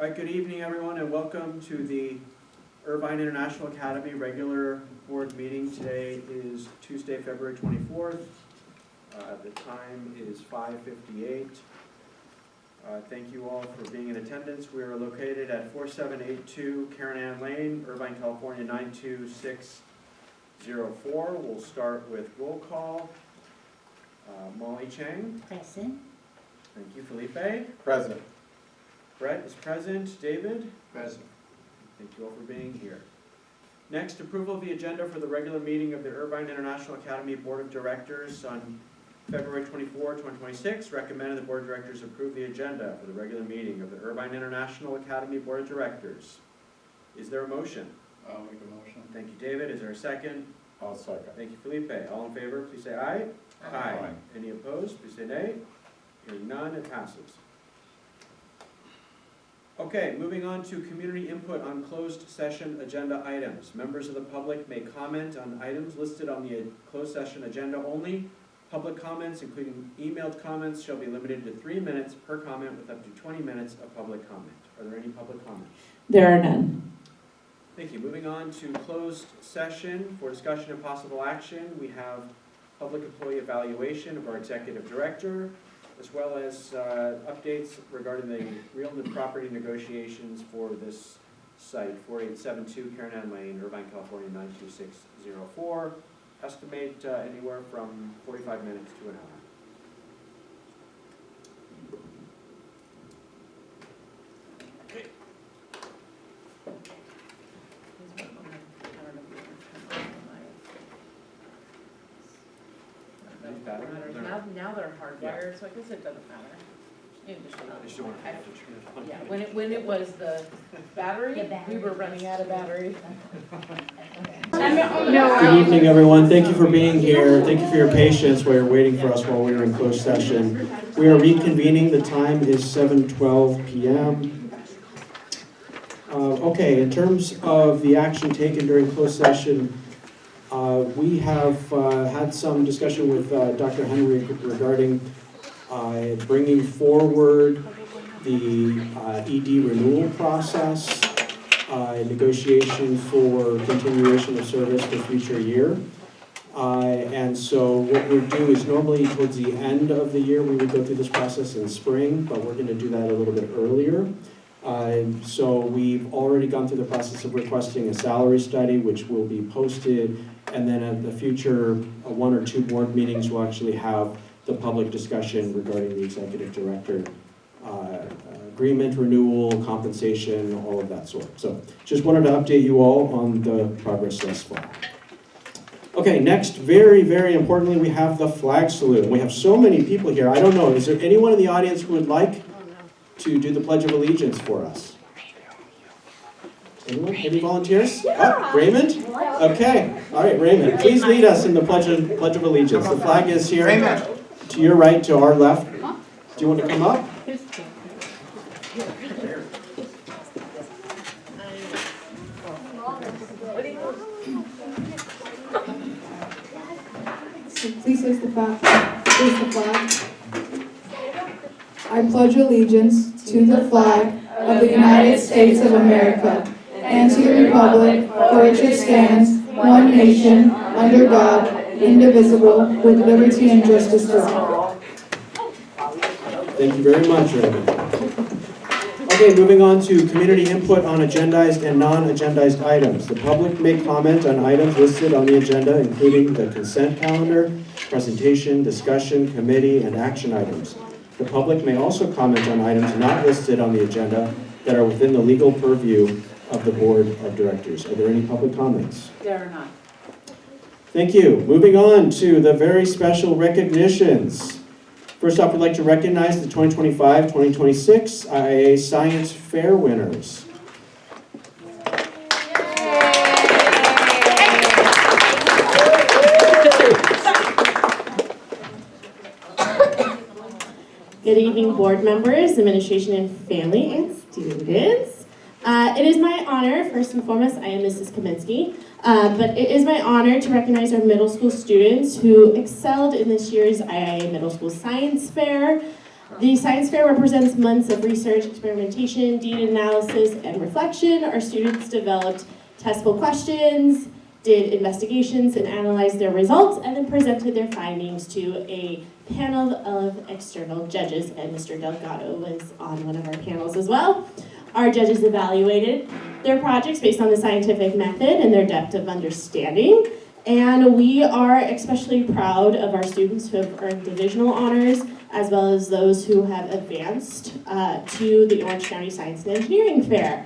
All right, good evening, everyone, and welcome to the Irvine International Academy regular board meeting. Today is Tuesday, February 24th. The time is 5:58. Thank you all for being in attendance. We are located at 4782 Karen Ann Lane, Irvine, California 92604. We'll start with roll call. Molly Chang. Present. Thank you. Felipe. Present. Brett is present. David. Present. Thank you all for being here. Next, approval of the agenda for the regular meeting of the Irvine International Academy Board of Directors on February 24, 2026. Recommended the Board of Directors approve the agenda for the regular meeting of the Irvine International Academy Board of Directors. Is there a motion? I'll make a motion. Thank you, David. Is there a second? I'll second. Thank you, Felipe. All in favor, please say aye. Aye. Any opposed, please say nay. Hearing none, it passes. Okay, moving on to community input on closed session agenda items. Members of the public may comment on items listed on the closed session agenda only. Public comments, including emailed comments, shall be limited to 3 minutes per comment with up to 20 minutes of public comment. Are there any public comments? There are none. Thank you. Moving on to closed session for discussion and possible action. We have public employee evaluation of our executive director, as well as updates regarding the real property negotiations for this site, 4872 Karen Ann Lane, Irvine, California 92604. Estimate anywhere from 45 minutes to an hour. Okay. Now they're hardwired, so I guess it doesn't matter. You just I just don't want to have to turn it on. Yeah, when it was the battery, we were running out of battery. Good evening, everyone. Thank you for being here. Thank you for your patience while you're waiting for us while we were in closed session. We are reconvening. The time is 7:12 p.m. Okay, in terms of the action taken during closed session, we have had some discussion with Dr. Henry regarding bringing forward the ED renewal process, negotiation for continuation of service for future year. And so what we'll do is normally towards the end of the year, we would go through this process in spring, but we're going to do that a little bit earlier. So we've already gone through the process of requesting a salary study, which will be posted, and then at the future 1 or 2 board meetings, we'll actually have the public discussion regarding the executive director agreement, renewal, compensation, all of that sort. So just wanted to update you all on the progress thus far. Okay, next, very, very importantly, we have the flag salute. We have so many people here. I don't know, is there anyone in the audience who would like to do the Pledge of Allegiance for us? Anyone? Any volunteers? Yeah. Oh, Raymond? Okay. All right, Raymond, please lead us in the Pledge of Allegiance. The flag is here to your right, to our left. Do you want to come up? Please face the flag. I pledge allegiance to the flag of the United States of America and to the republic for which it stands, one nation, under God, indivisible, with liberty and justice for all. Thank you very much, Raymond. Okay, moving on to community input on agendized and non-agendized items. The public may comment on items listed on the agenda, including the consent calendar, presentation, discussion, committee, and action items. The public may also comment on items not listed on the agenda that are within the legal purview of the Board of Directors. Are there any public comments? There are none. Thank you. Moving on to the very special recognitions. First off, we'd like to recognize the 2025-2026 IIA Science Fair winners. Good evening, board members, administration, and family, and students. It is my honor, first and foremost, I am Mrs. Kaminsky, but it is my honor to recognize our middle school students who excelled in this year's IIA Middle School Science Fair. The science fair represents months of research, experimentation, data analysis, and reflection. Our students developed testable questions, did investigations and analyzed their results, and then presented their findings to a panel of external judges, and Mr. Delgado was on one of our panels as well. Our judges evaluated their projects based on the scientific method and their depth of understanding, and we are especially proud of our students who have earned divisional honors, as well as those who have advanced to the Orange County Science and Engineering Fair.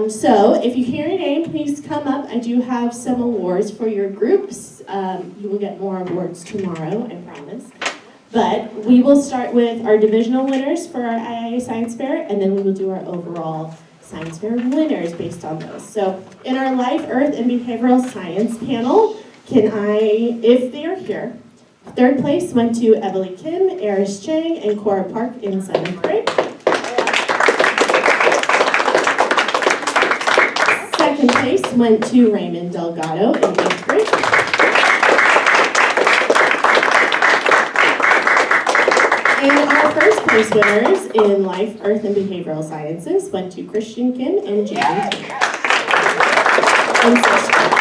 So if you hear your name, please come up. I do have some awards for your groups. You will get more awards tomorrow, I promise. But we will start with our divisional winners for our IIA Science Fair, and then we will do our overall Science Fair winners based on those. So in our Life, Earth, and Behavioral Science panel, if they are here, third place went to Emily Kim, Eris Chang, and Cora Park in 7th grade. Second place went to Raymond Delgado in 8th grade. And our first place winners in Life, Earth, and Behavioral Sciences went to Christian Kim and Jaden Kim in 6th grade.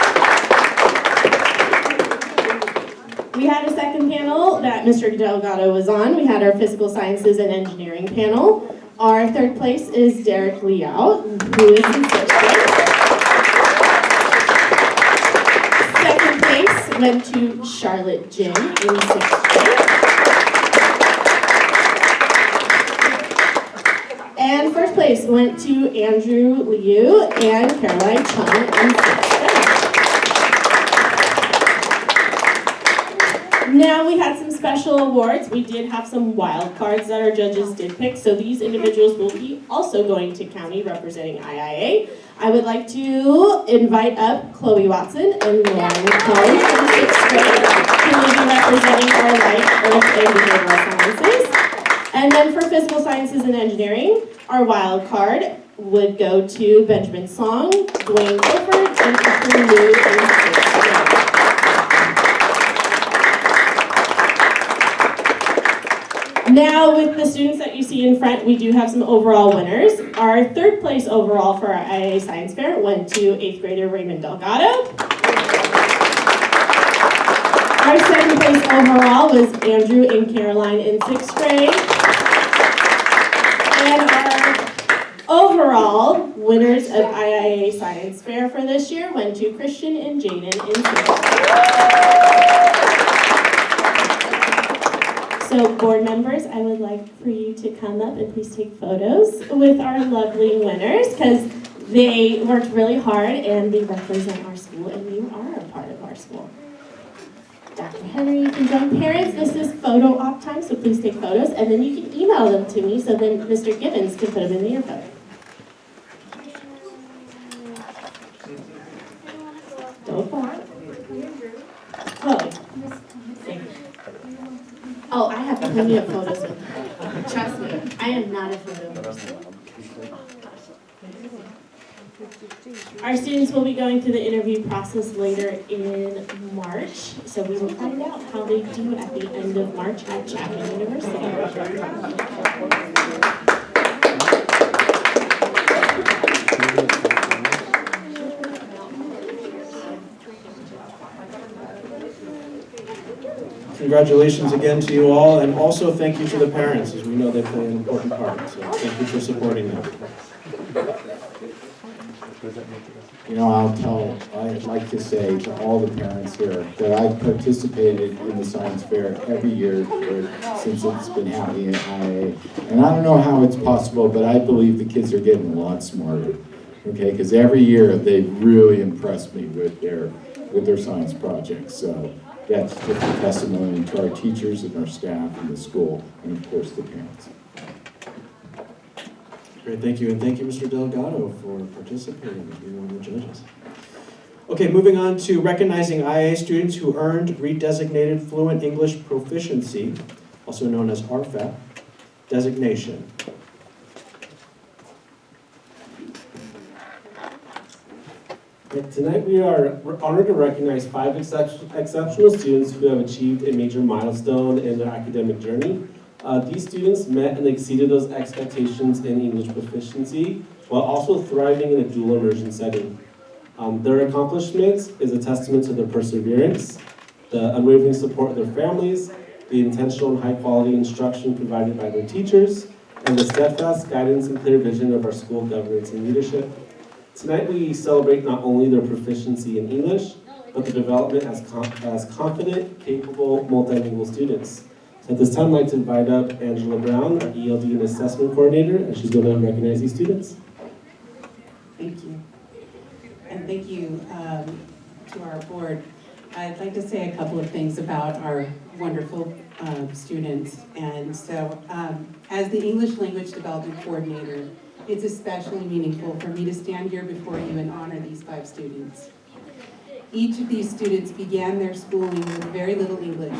We had a second panel that Mr. Delgado was on. We had our Physical Sciences and Engineering panel. Our third place is Derek Liao, who is in 6th grade. Second place went to Charlotte Jim in 6th grade. And first place went to Andrew Liu and Caroline Chung in 6th grade. Now we had some special awards. We did have some wild cards that our judges did pick, so these individuals will be also going to county representing IIA. I would like to invite up Chloe Watson and Lauren Cohn from 6th grade, who will be representing our Life, Earth, and Behavioral Sciences. And then for Physical Sciences and Engineering, our wild card would go to Benjamin Song, Dwayne Clifford, and Catherine Liu in 6th grade. Now, with the students that you see in front, we do have some overall winners. Our third place overall for our IIA Science Fair went to 8th grader Raymond Delgado. Our second place overall was Andrew and Caroline in 6th grade. And our overall winners of IIA Science Fair for this year went to Christian and Jaden in 6th grade. So board members, I would like for you to come up and please take photos with our lovely winners, because they worked really hard and they represent our school, and you are a part of our school. Dr. Henry, you can join parents. This is photo op time, so please take photos, and then you can email them to me so then Mr. Gibbons can put them in the yearbook. Don't fall. Chloe. Oh, I have plenty of photos with her. Trust me, I am not a photo person. Our students will be going through the interview process later in March, so we will find out how they do at the end of March at Chapman University. Congratulations again to you all, and also thank you to the parents, as we know they play an important part, so thank you for supporting them. You know, I'd like to say to all the parents here that I've participated in the science fair every year since it's been happening at IIA. And I don't know how it's possible, but I believe the kids are getting a lot smarter. Okay, because every year they really impressed me with their science projects. So that's just a testimony to our teachers and our staff and the school, and of course the parents. Great, thank you, and thank you, Mr. Delgado, for participating and being one of the judges. Okay, moving on to recognizing IIA students who earned Redesignated Fluent English Proficiency, also known as RFEP, designation. Tonight we are honored to recognize 5 exceptional students who have achieved a major milestone in their academic journey. These students met and exceeded those expectations in English proficiency while also thriving in a dual immersion setting. Their accomplishments is a testament to their perseverance, the unwavering support of their families, the intentional and high-quality instruction provided by their teachers, and the steadfast guidance and clear vision of our school governance and leadership. Tonight we celebrate not only their proficiency in English, but the development as confident, capable, multilingual students. So at this time, I'd like to invite up Angela Brown, our ELD and Assessment Coordinator, and she's going to recognize these students. Thank you. And thank you to our board. I'd like to say a couple of things about our wonderful students. And so, as the English Language Development Coordinator, it's especially meaningful for me to stand here before you and honor these 5 students. Each of these students began their schooling with very little English,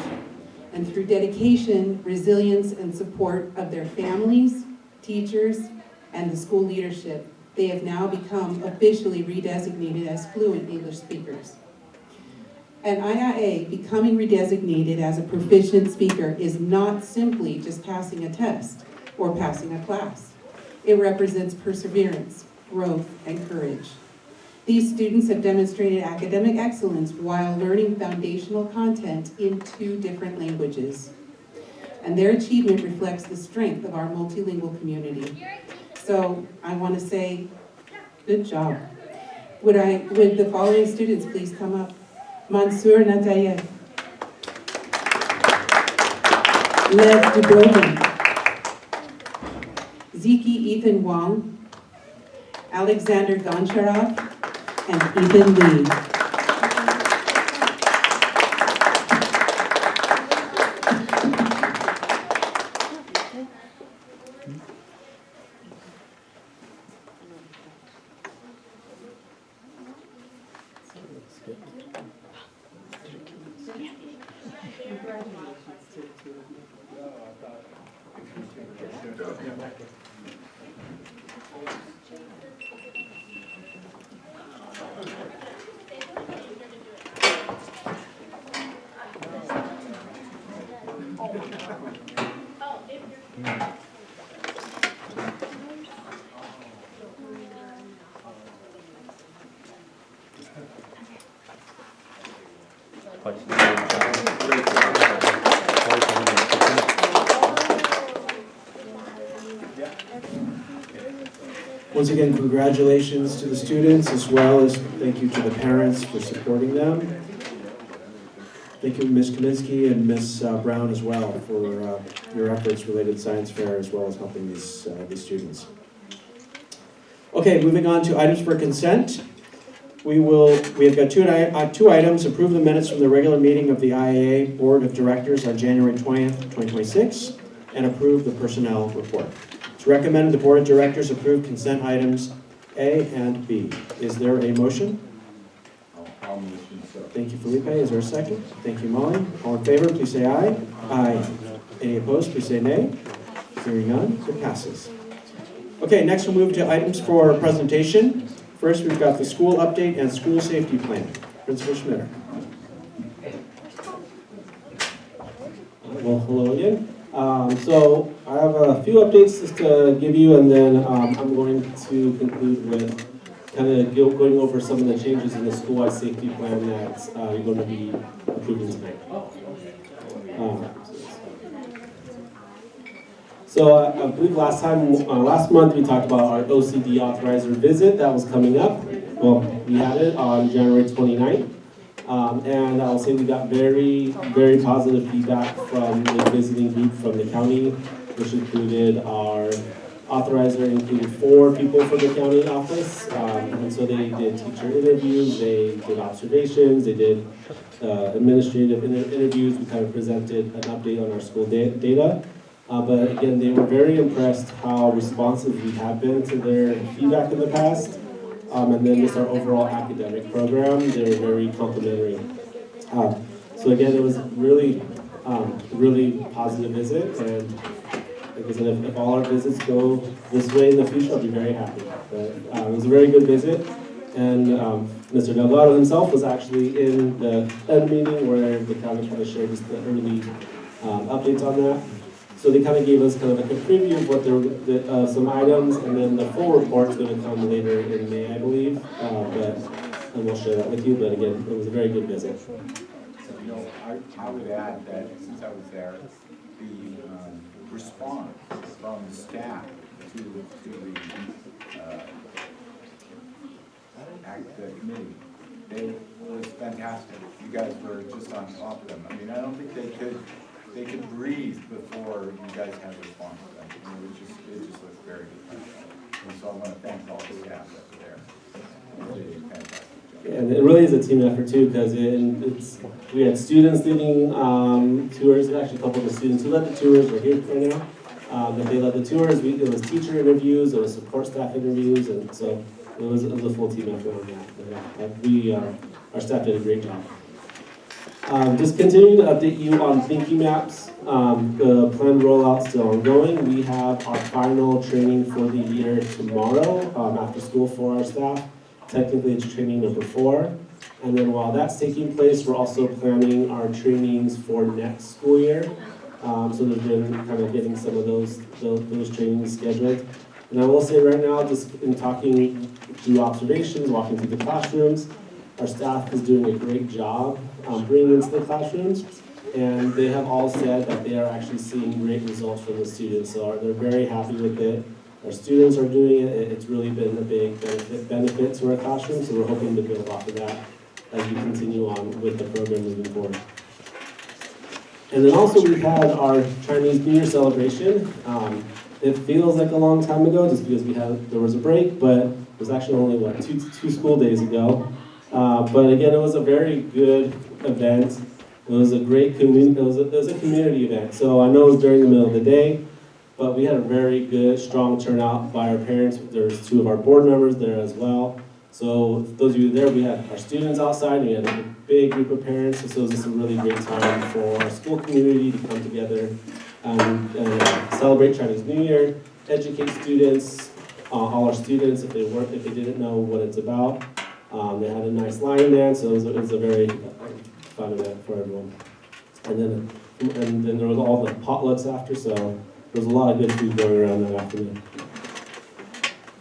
and through dedication, resilience, and support of their families, teachers, and the school leadership, they have now become officially redesignated as fluent English speakers. At IIA, becoming redesignated as a proficient speaker is not simply just passing a test or passing a class. It represents perseverance, growth, and courage. These students have demonstrated academic excellence while learning foundational content in 2 different languages. And their achievement reflects the strength of our multilingual community. So I want to say, good job. Would the following students please come up? Mansour Natayev, Lev Dubrovin, Ziki Ethan Wong, Alexander Goncharov, and Ethan Lee. Once again, congratulations to the students, as well as thank you to the parents for supporting them. Thank you, Ms. Kaminsky and Ms. Brown as well for your efforts related to science fair, as well as helping these students. Okay, moving on to items for consent. We have got two items: approve the minutes from the regular meeting of the IIA Board of Directors on January 20th, 2026, and approve the personnel report. It's recommended the Board of Directors approve consent items A and B. Is there a motion? I'll motion, so. Thank you, Felipe. Is there a second? Thank you, Molly. All in favor, please say aye. Aye. Any opposed, please say nay. Hearing none, it passes. Okay, next we'll move to items for presentation. First, we've got the school update and school safety plan. Principal Schmitter. Well, hello again. So I have a few updates just to give you, and then I'm going to conclude with kind of going over some of the changes in the school-wide safety plan that you're going to be approving tonight. So I believe last month we talked about our OCD authorizer visit that was coming up. Well, we had it on January 29th. And I'll say we got very, very positive feedback from the visiting group from the county, which included our authorizer, included 4 people from the county office. And so they did teacher interviews, they did observations, they did administrative interviews. We kind of presented an update on our school data. But again, they were very impressed how responsive we have been to their feedback in the past. And then just our overall academic program, they were very complimentary. So again, it was really, really positive visit, and like I said, if all our visits go this way in the future, I'll be very happy. But it was a very good visit, and Mr. Delgado himself was actually in the end meeting where the county kind of shared just the early updates on that. So they kind of gave us kind of like a preview of what some items, and then the full report's going to come later in May, I believe. And we'll share that with you. But again, it was a very good visit. You know, I would add that since I was there, the response from the staff to the committee, it was fantastic. You guys were just on top of them. I mean, I don't think they could breathe before you guys had a response to them. I mean, it just looked very good. And so I want to thank all the staff that were there. They did a fantastic job. And it really is a team effort too, because we had students leading tours. Actually, a couple of the students who led the tours are here right now. But they led the tours. It was teacher interviews, it was support staff interviews, and so it was a full team effort on that. Our staff did a great job. Just continuing to update you on thinking maps. The planned rollout still ongoing. We have our final training for the year tomorrow after school for our staff. Technically, it's training number 4. And then while that's taking place, we're also planning our trainings for next school year. So there's been kind of getting some of those trainings scheduled. And I will say right now, just in talking through observations, walking through the classrooms, our staff is doing a great job bringing into the classrooms. And they have all said that they are actually seeing great results from the students. So they're very happy with it. Our students are doing it. It's really been a big benefit to our classroom. So we're hoping to build off of that as we continue on with the program moving forward. And then also we've had our Chinese New Year celebration. It feels like a long time ago just because there was a break, but it was actually only, two school days ago. But again, it was a very good event. It was a great community, it was a community event. So I know it was during the middle of the day, but we had a very good, strong turnout by our parents. There's 2 of our board members there as well. So those of you there, we had our students outside, and we had a big group of parents. So it was just a really great time for our school community to come together and celebrate Chinese New Year, educate students, all our students if they didn't know what it's about. They had a nice lion dance, so it was a very fun event for everyone. And then there was all the potlucks after, so there was a lot of good food going around that afternoon.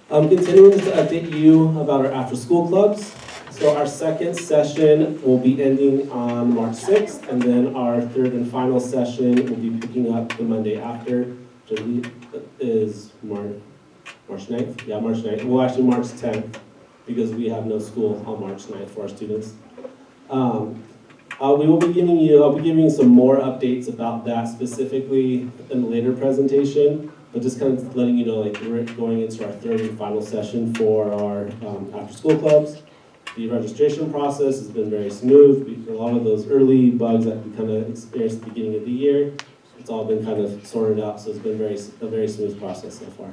Continuing to update you about our after-school clubs. So our second session will be ending on March 6th, and then our third and final session will be picking up the Monday after, which I believe is March 9th? Yeah, March 9th. Well, actually March 10th, because we have no school on March 9th for our students. I'll be giving you some more updates about that specifically in a later presentation. But just kind of letting you know, we're going into our third and final session for our after-school clubs. The registration process has been very smooth. A lot of those early bugs that we kind of experienced at the beginning of the year, it's all been kind of sorted out, so it's been a very smooth process so far.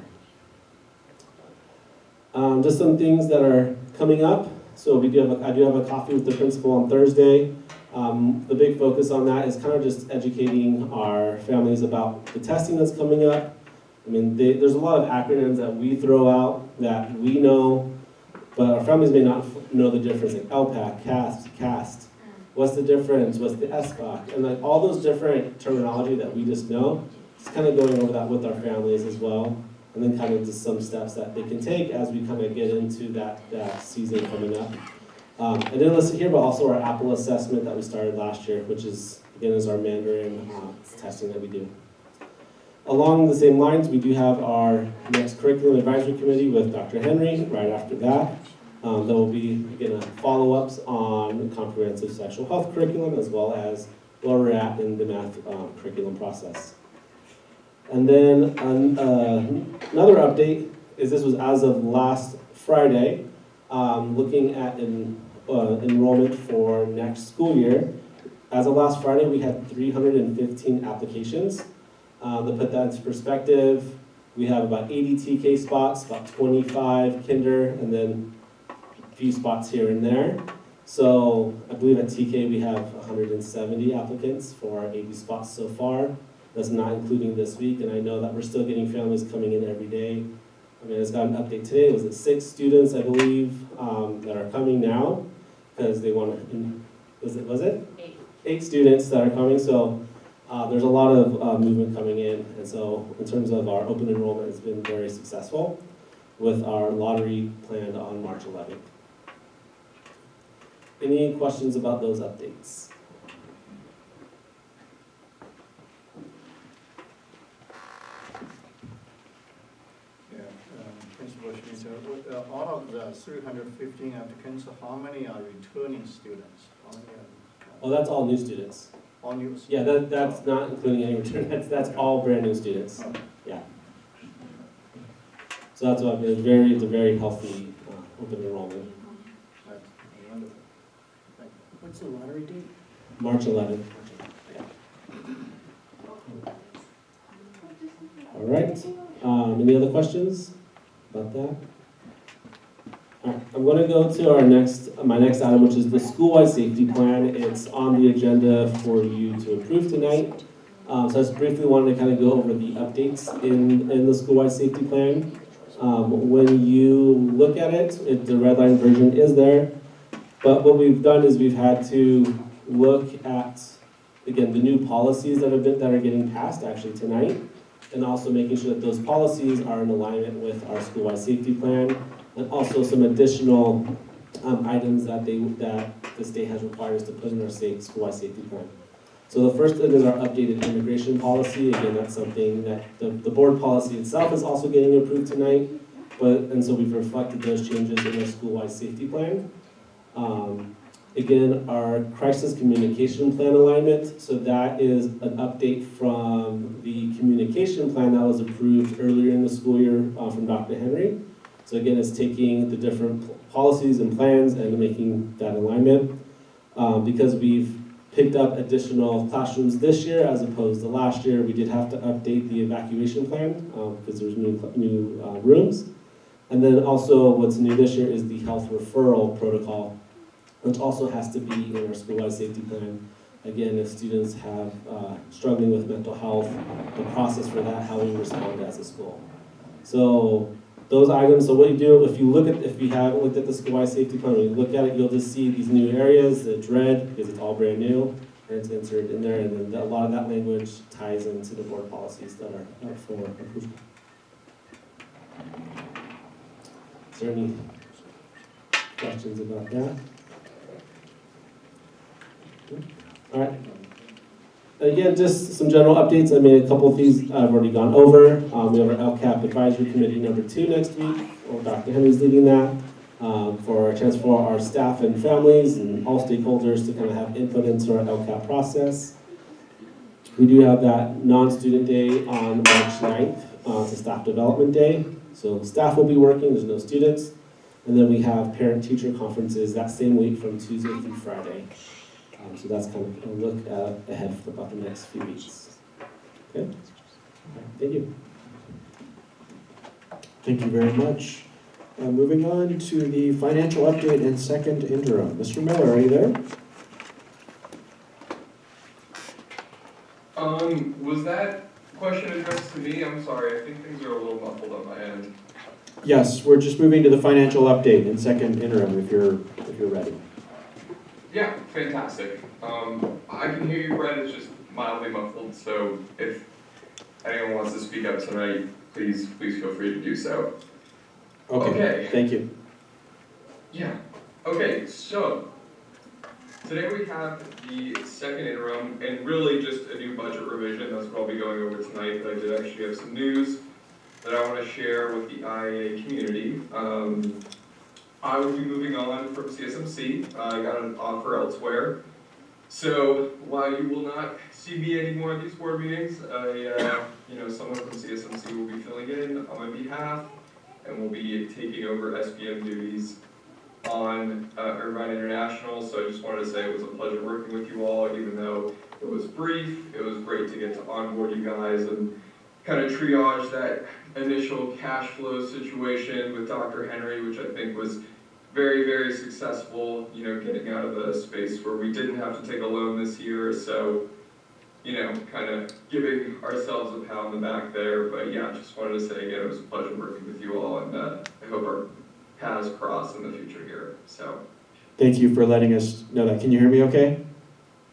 Just some things that are coming up. So I do have a coffee with the principal on Thursday. The big focus on that is kind of just educating our families about the testing that's coming up. I mean, there's a lot of acronyms that we throw out that we know, but our families may not know the difference, like LPAC, CAST. What's the difference? What's the SBOC? And all those different terminology that we just know, just kind of going over that with our families as well, and then kind of just some steps that they can take as we kind of get into that season coming up. I didn't list it here, but also our Apple assessment that we started last year, which is our Mandarin testing that we do. Along the same lines, we do have our next curriculum advisory committee with Dr. Henry right after that. There will be, again, follow-ups on comprehensive sexual health curriculum as well as where we're at in the math curriculum process. And then another update is this was as of last Friday, looking at enrollment for next school year. As of last Friday, we had 315 applications. To put that into perspective, we have about 80 TK spots, about 25 kinder, and then a few spots here and there. So I believe at TK we have 170 applicants for our 80 spots so far. That's not including this week, and I know that we're still getting families coming in every day. I mean, I just got an update today. Was it 6 students, I believe, that are coming now because they want to? Was it 8 students that are coming? So There's a lot of movement coming in, and so in terms of our open enrollment, it's been very successful with our lottery planned on March 11th. Any questions about those updates? Yeah, Principal Schmitzer, out of the 315 applicants, how many are returning students? How many are, Oh, that's all new students. all new? Yeah, that's not including any return, that's all brand new students. Oh. Yeah. So that's why it's a very healthy open enrollment. That's wonderful. Thank you. What's the lottery date? March 11th. All right, any other questions about that? All right, I'm gonna go to my next item, which is the school-wide safety plan. It's on the agenda for you to approve tonight. So I just briefly wanted to kind of go over the updates in the school-wide safety plan. When you look at it, the red line version is there. But what we've done is we've had to look at, again, the new policies that are getting passed actually tonight, and also making sure that those policies are in alignment with our school-wide safety plan, and also some additional items that the state has required us to put in our school-wide safety plan. So the first thing is our updated immigration policy. Again, that's something that the board policy itself is also getting approved tonight, and so we've reflected those changes in our school-wide safety plan. Again, our crisis communication plan alignment, so that is an update from the communication plan that was approved earlier in the school year from Dr. Henry. So again, it's taking the different policies and plans and making that alignment. Because we've picked up additional classrooms this year as opposed to last year, we did have to update the evacuation plan because there's new rooms. And then also what's new this year is the health referral protocol, which also has to be in our school-wide safety plan. Again, if students have struggling with mental health, the process for that, how we respond as a school. So those items, so what you do, if you haven't looked at the school-wide safety plan, when you look at it, you'll just see these new areas, it's red because it's all brand new, and it's inserted in there, and then a lot of that language ties into the board policies that are up for approval. Is there any questions about that? All right. Again, just some general updates. I mean, a couple of these I've already gone over. We have our LCAP Advisory Committee number 2 next week, or Dr. Henry's leading that, for a chance for our staff and families and all stakeholders to kind of have input into our LCAP process. We do have that non-student day on March 9th. It's a staff development day. So staff will be working, there's no students. And then we have parent-teacher conferences that same week from Tuesday through Friday. So that's kind of a look ahead for about the next few weeks. Okay? All right, thank you. Thank you very much. Moving on to the financial update and second interim. Mr. Miller, are you there? Was that question addressed to me? I'm sorry, I think things are a little muffled on my end. Yes, we're just moving to the financial update and second interim if you're ready. Yeah, fantastic. I can hear you, Brett, it's just mildly muffled, so if anyone wants to speak up tonight, please feel free to do so. Okay. Thank you. Yeah, okay, so today we have the second interim, and really just a new budget revision. That's what I'll be going over tonight, but I did actually have some news that I want to share with the IIA community. I will be moving on from CSMC. I got an offer elsewhere. So while you will not see me anymore at these board meetings, someone from CSMC will be filling in on my behalf and will be taking over SBM duties on Irvine International. So I just wanted to say it was a pleasure working with you all, even though it was brief. It was great to get to onboard you guys and kind of triage that initial cash flow situation with Dr. Henry, which I think was very, very successful, getting out of a space where we didn't have to take a loan this year. So, kind of giving ourselves a pat on the back there. But yeah, just wanted to say again, it was a pleasure working with you all, and I hope our paths cross in the future here. So. Thank you for letting us know that. Can you hear me okay?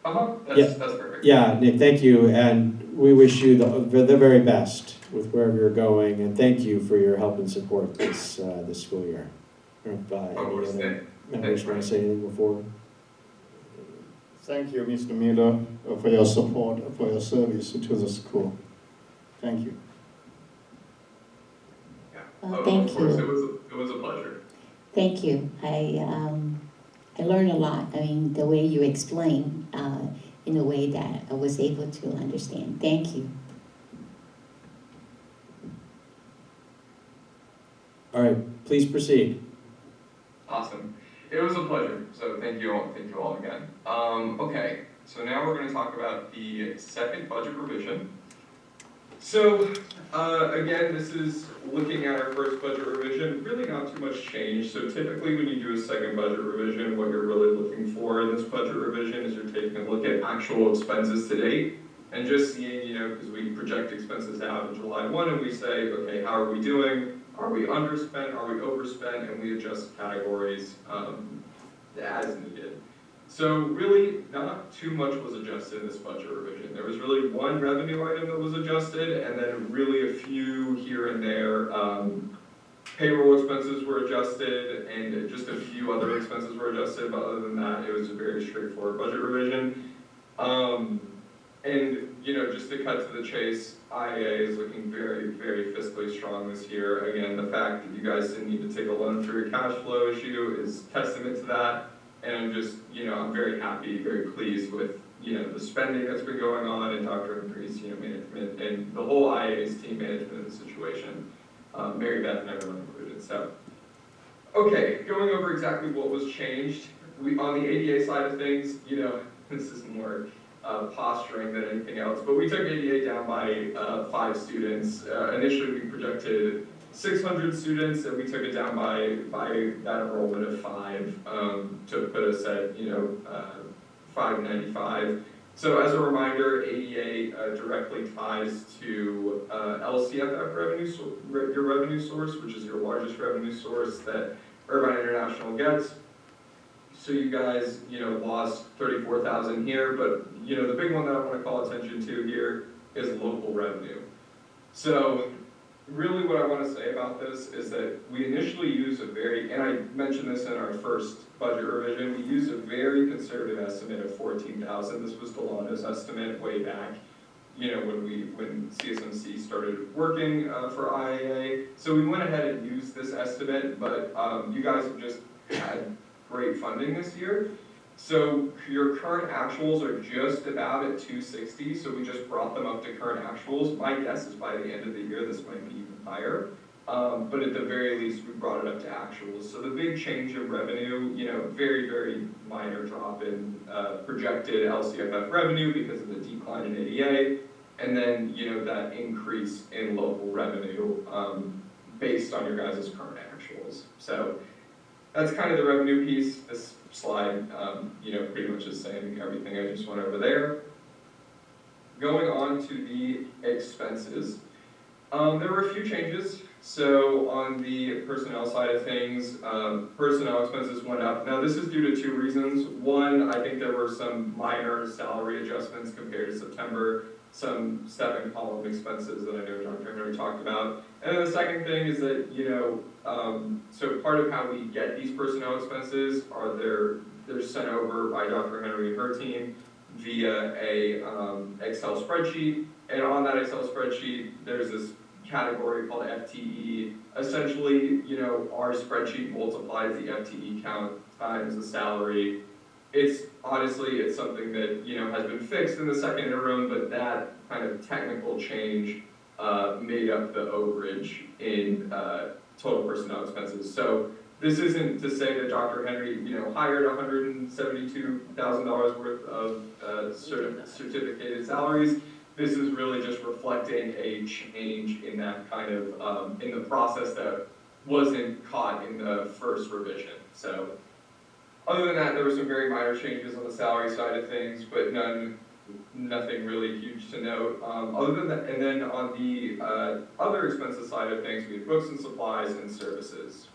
That's perfect. Yeah, Nick, thank you, and we wish you the very best with wherever you're going, and thank you for your help and support this school year. I don't know if Of course, any other thanks. members want to say anything before? Thank you, Mr. Miller, for your support, for your service to the school. Thank you. Of Thank course, you. it was a pleasure. Thank you. I learned a lot. I mean, the way you explain in a way that I was able to understand. Thank you. All right, please proceed. Awesome. It was a pleasure. So thank you all again. Okay, so now we're going to talk about the second budget revision. So again, this is looking at our first budget revision. Really not too much change. So typically when you do a second budget revision, what you're really looking for in this budget revision is you're taking a look at actual expenses to date and just seeing, because we project expenses out in July 1 and we say, okay, how are we doing? Are we underspent? Are we overspent? And we adjust categories as needed. So really, not too much was adjusted in this budget revision. There was really one revenue item that was adjusted, and then really a few here and there. Payroll expenses were adjusted, and just a few other expenses were adjusted, but other than that, it was a very straightforward budget revision. And, just to cut to the chase, IIA is looking very, very fiscally strong this year. Again, the fact that you guys didn't need to take a loan for your cash flow issue is testament to that. And I'm just, I'm very happy, very pleased with, the spending that's been going on and Dr. Henry's, management and the whole IIA's team management of the situation. Mary Beth and everyone included. So, okay, going over exactly what was changed. On the ADA side of things, this is more posturing than anything else, but we took ADA down by 5 students. Initially, we projected 600 students, and we took it down by that enrollment of 5 to put us at 595. So as a reminder, ADA directly ties to LCFF revenue, your revenue source, which is your largest revenue source that Irvine International gets. So you guys, lost 34,000 here, but the big one that I want to call attention to here is local revenue. So really what I want to say about this is that we initially used and I mentioned this in our first budget revision, we used a very conservative estimate of 14,000. This was Delano's estimate way back, when CSMC started working for IIA. So we went ahead and used this estimate, but you guys have just had great funding this year. So your current actuals are just about at 260, so we just brought them up to current actuals. My guess is by the end of the year, this might be even higher. But at the very least, we brought it up to actuals. So the big change in revenue, very, very minor drop in projected LCFF revenue because of the decline in ADA. And then, that increase in local revenue based on your guys' current actuals. So that's kind of the revenue piece. This slide, pretty much is saying everything I just went over there. Going on to the expenses. There were a few changes. So on the personnel side of things, personnel expenses went up. Now this is due to 2 reasons. One, I think there were some minor salary adjustments compared to September, some step and column expenses that I know Dr. Henry talked about. And then the second thing is that, so part of how we get these personnel expenses are they're sent over by Dr. Henry and her team via a Excel spreadsheet. And on that Excel spreadsheet, there's this category called FTE. Essentially, our spreadsheet multiplies the FTE count times the salary. It's something that, has been fixed in the second interim, but that kind of technical change made up the overage in total personnel expenses. So this isn't to say that Dr. Henry, hired $172,000 worth of certificated salaries. This is really just reflecting a change in that kind of, in the process that wasn't caught in the first revision. So other than that, there were some very minor changes on the salary side of things, but nothing really huge to note. Other than that, and then on the other expenses side of things, we had books and supplies and services.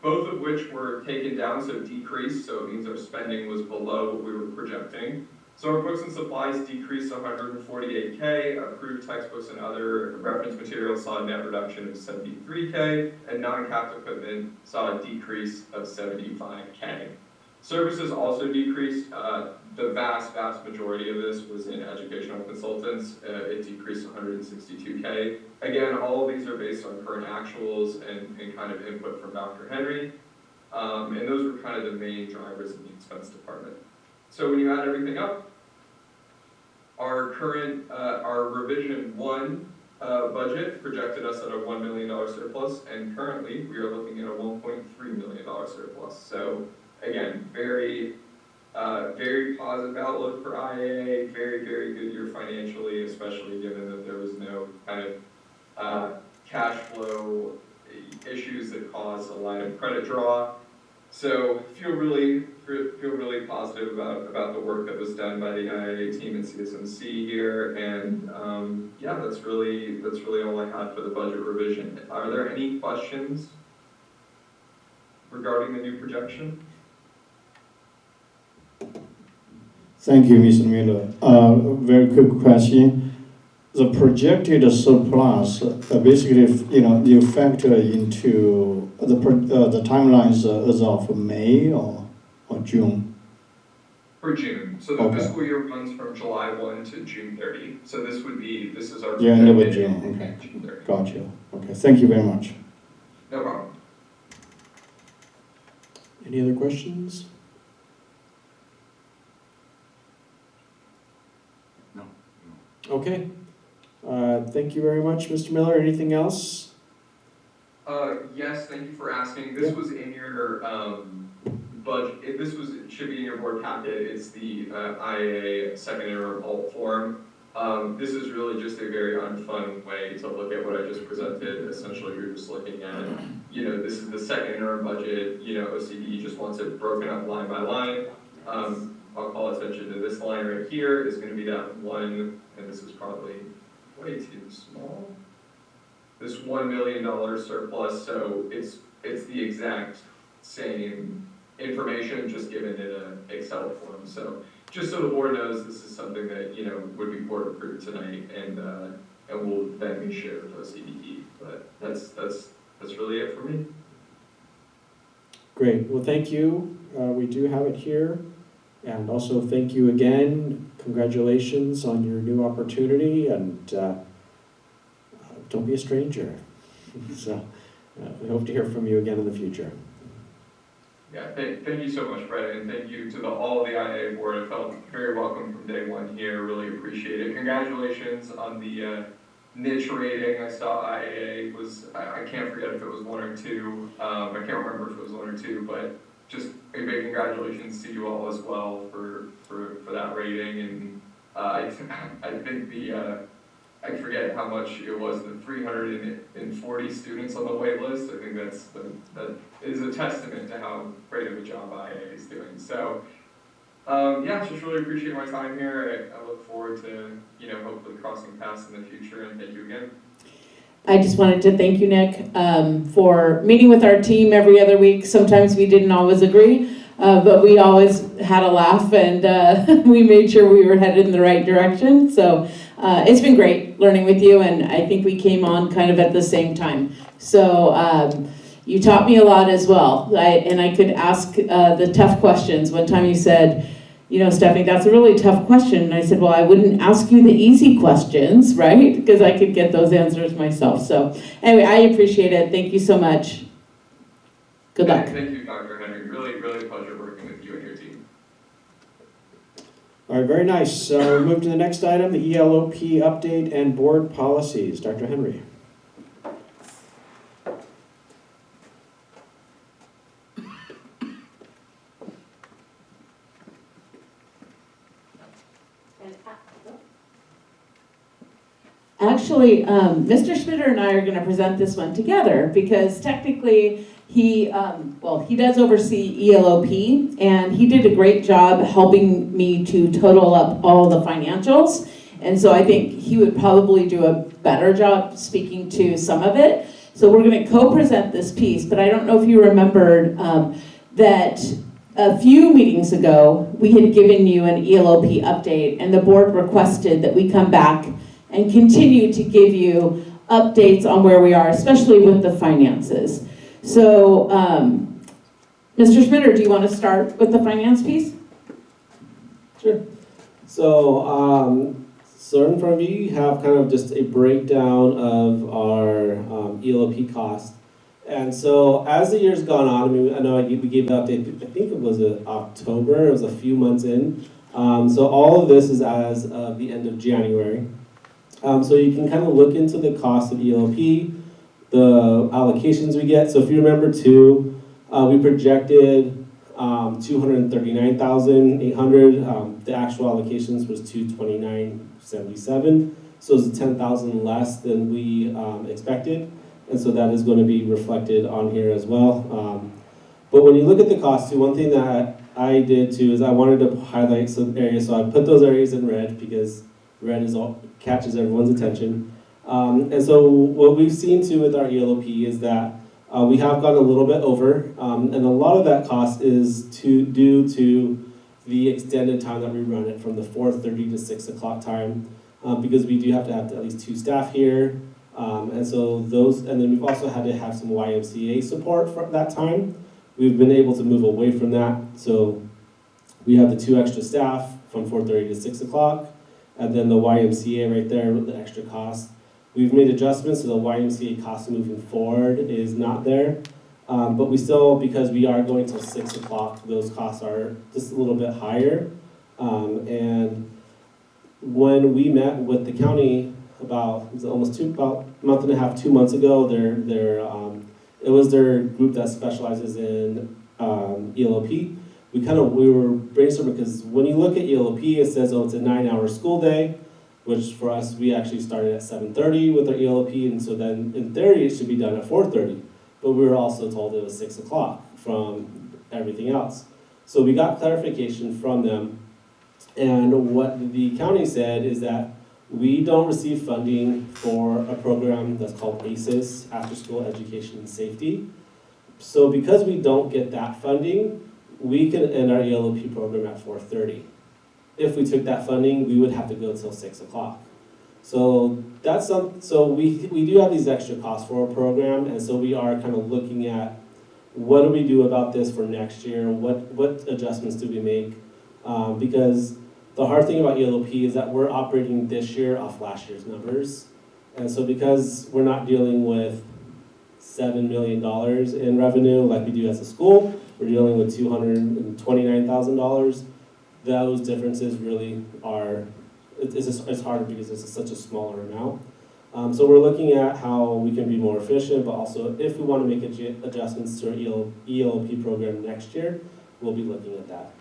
Both of which which were taken down, so decreased, so it means our spending was below what we were projecting. So our books and supplies decreased 148K, approved textbooks and other reference materials saw a net reduction of 73K, and non-capped equipment saw a decrease of 75K. Services also decreased. The vast majority of this was in educational consultants. It decreased 162K. Again, all of these are based on current actuals and kind of input from Dr. Henry. And those were kind of the main drivers in the expense department. So when you add everything up, our current, our revision 1 budget projected us at a $1 million surplus, and currently we are looking at a $1.3 million surplus. So again, very positive outlook for IIA, very good year financially, especially given that there was no kind of cash flow issues that caused a line of credit draw. So feel really positive about the work that was done by the IIA team and CSMC here, and yeah, that's really all I had for the budget revision. Are there any questions regarding the new projection? Thank you, Mr. Miller. Very quick question. The projected surplus, basically, you factor into the timelines as of May or June? For June. So the Okay. fiscal year runs from July 1 to June 30. So this is our Yeah, end of projected June, ending okay. June 30. Gotcha. Okay, thank you very much. No problem. Any other questions? No. Okay. Thank you very much, Mr. Miller. Anything else? Yes, thank you for asking. This was in your budget. It should be in your board packet. It's the IIA second interim alt form. This is really just a very unfun way to look at what I just presented. Essentially, you're just looking at, this is the second interim budget. OCD just wants it broken up line by line. I'll call attention to this line right here is going to be that one, and this is probably way too small. This $1 million surplus, so it's the exact same information, just given in an Excel form. So just so the board knows, this is something that would be board approved tonight, and will then be shared with OCDE. But that's really it for me. Great. Well, thank you. We do have it here. And also thank you again. Congratulations on your new opportunity, and don't be a stranger. So we hope to hear from you again in the future. Yeah, thank you so much, Brett, and thank you to all of the IIA board. I felt very welcome from day one here. Really appreciate it. Congratulations on the niche rating. I saw IIA was, I can't forget if it was 1 or 2. I can't remember if it was 1 or 2, but just a big congratulations to you all as well for that rating. And I think I forget how much it was, the 340 students on the wait list. I think that is a testament to how great of a job IIA is doing. So yeah, just really appreciate my time here. I look forward to hopefully crossing paths in the future, and thank you again. I just wanted to thank you, Nick, for meeting with our team every other week. Sometimes we didn't always agree, but we always had a laugh, and we made sure we were headed in the right direction. So it's been great learning with you, and I think we came on kind of at the same time. So you taught me a lot as well, and I could ask the tough questions. One time you said, Stephanie, that's a really tough question. And I said, well, I wouldn't ask you the easy questions, right? Because I could get those answers myself. So anyway, I appreciate it. Thank you so much. Good luck. Thank you, Dr. Henry. Really a pleasure working with you and your team. All right, very nice. We'll move to the next item, the ELOP update and board policies. Dr. Henry. Actually, Mr. Schmitter and I are going to present this one together because technically he does oversee ELOP, and he did a great job helping me to total up all the financials. And so I think he would probably do a better job speaking to some of it. So we're gonna co-present this piece, but I don't know if you remembered that a few meetings ago, we had given you an ELOP update, and the board requested that we come back and continue to give you updates on where we are, especially with the finances. So, Mr. Schmitter, do you want to start with the finance piece? Sure. So, so in front of you, you have kind of just a breakdown of our ELOP cost. And so as the year's gone on, I mean, I know we gave an update, I think it was October, it was a few months in. So all of this is as of the end of January. So you can kind of look into the cost of ELP, the allocations we get. So if you remember too, we projected 239,800. The actual allocations was 229,77. So it's 10,000 less than we expected. And so that is going to be reflected on here as well. But when you look at the cost too, one thing that I did too is I wanted to highlight some areas. So I put those areas in red because red is all catches everyone's attention. And so what we've seen too with our ELOP is that we have gone a little bit over, and a lot of that cost is due to the extended time that we run it from the 4:30 to 6 o'clock time, because we do have to have at least 2 staff here, and so those, and then we've also had to have some YMCA support for that time. We've been able to move away from that, so we have the 2 extra staff from 4:30 to 6 o'clock, and then the YMCA right there with the extra cost. We've made adjustments, so the YMCA cost moving forward is not there. But we still, because we are going till 6 o'clock, those costs are just a little bit higher. And when we met with the county about a month and a half, 2 months ago, it was their group that specializes in ELOP. We were brainstorming because when you look at ELOP, it says, oh, it's a 9-hour school day, which for us, we actually started at 7:30 with our ELOP, and so then in theory, it should be done at 4:30. But we were also told it was 6 o'clock from everything else. So we got clarification from them, and what the county said is that we don't receive funding for a program that's called ACES, After School Education and Safety. So because we don't get that funding, we can end our ELOP program at 4:30. If we took that funding, we would have to go till 6 o'clock. So so we do have these extra costs for our program, and so we are kind of looking at what do we do about this for next year? What adjustments do we make? Because the hard thing about ELOP is that we're operating this year off last year's numbers, and so because we're not dealing with $7 million in revenue like we do as a school, we're dealing with $229,000. Those differences really are, it's harder because it's such a smaller amount. So we're looking at how we can be more efficient, but also if we want to make adjustments to our ELP program next year, we'll be looking at that.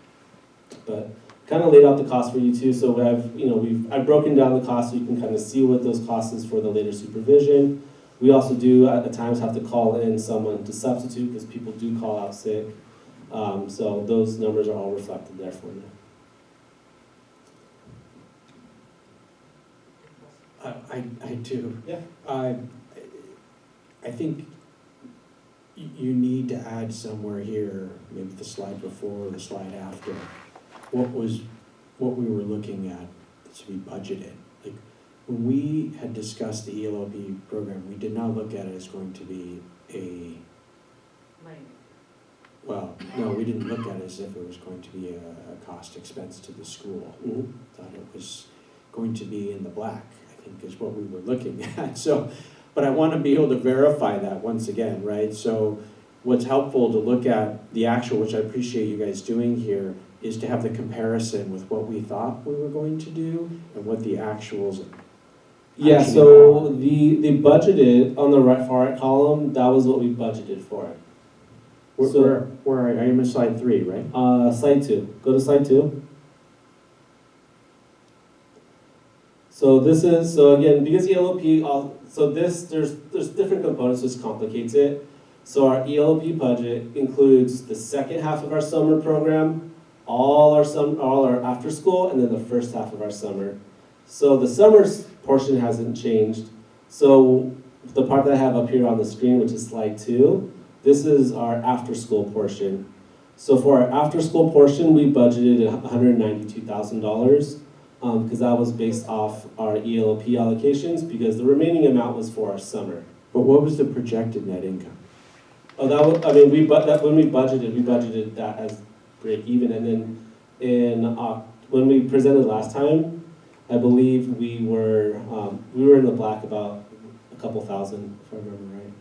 But kind of laid out the cost for you too. So I've broken down the cost so you can kind of see what those costs is for the later supervision. We also do at times have to call in someone to substitute because people do call out sick. So those numbers are all reflected there for you. I do. Yeah. I think you need to add somewhere here, maybe the slide before or the slide after, what we were looking at to be budgeted. Like when we had discussed the ELOP program, we did not look at it as going to be well, no, we didn't look at it as if it was going to be a cost expense to the school. Mm-hmm. Thought it was going to be in the black, I think is what we were looking at. So, but I want to be able to verify that once again, right? So what's helpful to look at the actual, which I appreciate you guys doing here, is to have the comparison with what we thought we were going to do and what the actuals. Yeah, so the budgeted on the far right column, that was what we budgeted for it. Where are you? I'm in slide 3, right? Slide 2. Go to slide 2. So this is, so again, because ELOP, so there's different components, which complicates it. So our ELOP budget includes the second half of our summer program, all our after school, and then the first half of our summer. So the summer portion hasn't changed. So the part that I have up here on the screen, which is slide 2, this is our after-school portion. So for our after-school portion, we budgeted $192,000 because that was based off our ELOP allocations because the remaining amount was for our summer. But what was the projected net income? Oh, that was, I mean, when we budgeted that as break even, and then when we presented last time, I believe we were in the black about a couple thousand, if I remember right.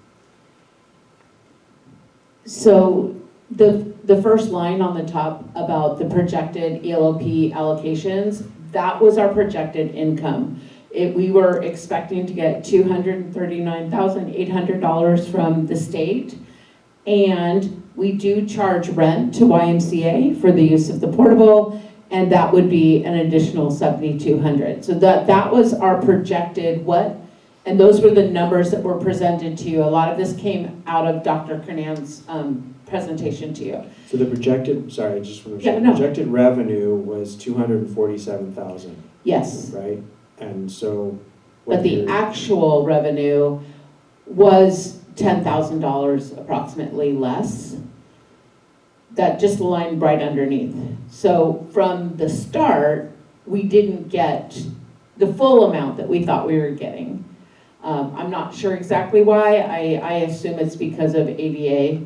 So the first line on the top about the projected ELOP allocations, that was our projected income. We were expecting to get $239,800 from the state, and we do charge rent to YMCA for the use of the portable, and that would be an additional $7,200. So that was our projected and those were the numbers that were presented to you. A lot of this came out of Dr. Kernan's presentation to you. So the projected, sorry, I just want to Yeah, no. projected revenue was 247,000, Yes, right? And so. but the actual revenue was $10,000 approximately less. That just lined right underneath. So from the start, we didn't get the full amount that we thought we were getting. I'm not sure exactly why. I assume it's because of ADA.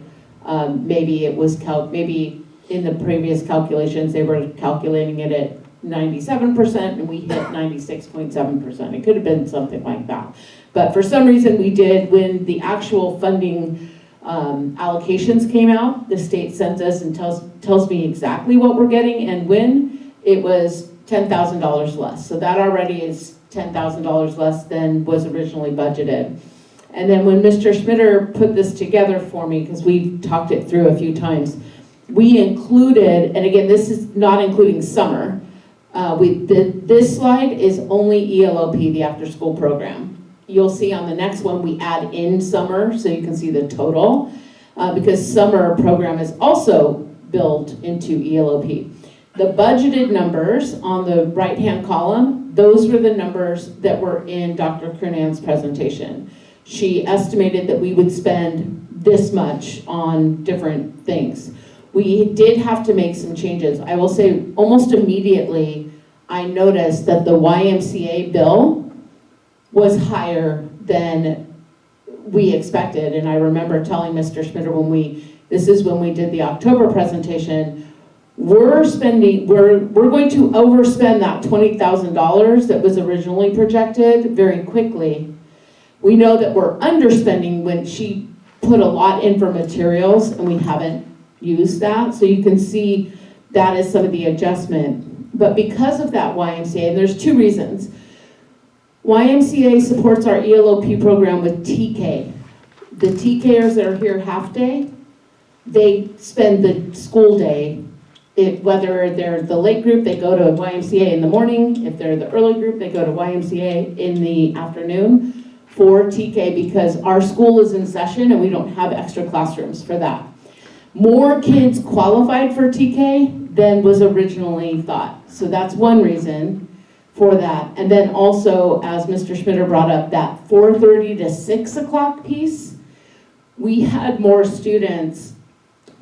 Maybe it was maybe in the previous calculations they were calculating it at 97% and we hit 96.7%. It could have been something like that. But for some reason we did, when the actual funding allocations came out, the state sent us and tells me exactly what we're getting and when. It was $10,000 less. So that already is $10,000 less than was originally budgeted. And then when Mr. Schmitter put this together for me, because we've talked it through a few times, we included, and again, this is not including summer, this slide is only ELOP, the after-school program. You'll see on the next one, we add in summer, so you can see the total, because summer program is also built into ELOP. The budgeted numbers on the right-hand column, those were the numbers that were in Dr. Kernan's presentation. She estimated that we would spend this much on different things. We did have to make some changes. I will say almost immediately, I noticed that the YMCA bill was higher than we expected. And I remember telling Mr. Schmitter this is when we did the October presentation, we're going to overspend that $20,000 that was originally projected very quickly. We know that we're underspending when she put a lot in for materials and we haven't used that. So you can see that is some of the adjustment. But because of that YMCA, and there's two reasons. YMCA supports our ELOP program with TK. The TKers that are here half day, they spend the school day. Whether they're the late group, they go to YMCA in the morning. If they're the early group, they go to YMCA in the afternoon for TK because our school is in session and we don't have extra classrooms for that. More kids qualified for TK than was originally thought. So that's one reason for that. And then also, as Mr. Schmitter brought up, that 4:30 to 6 o'clock piece, we had more students,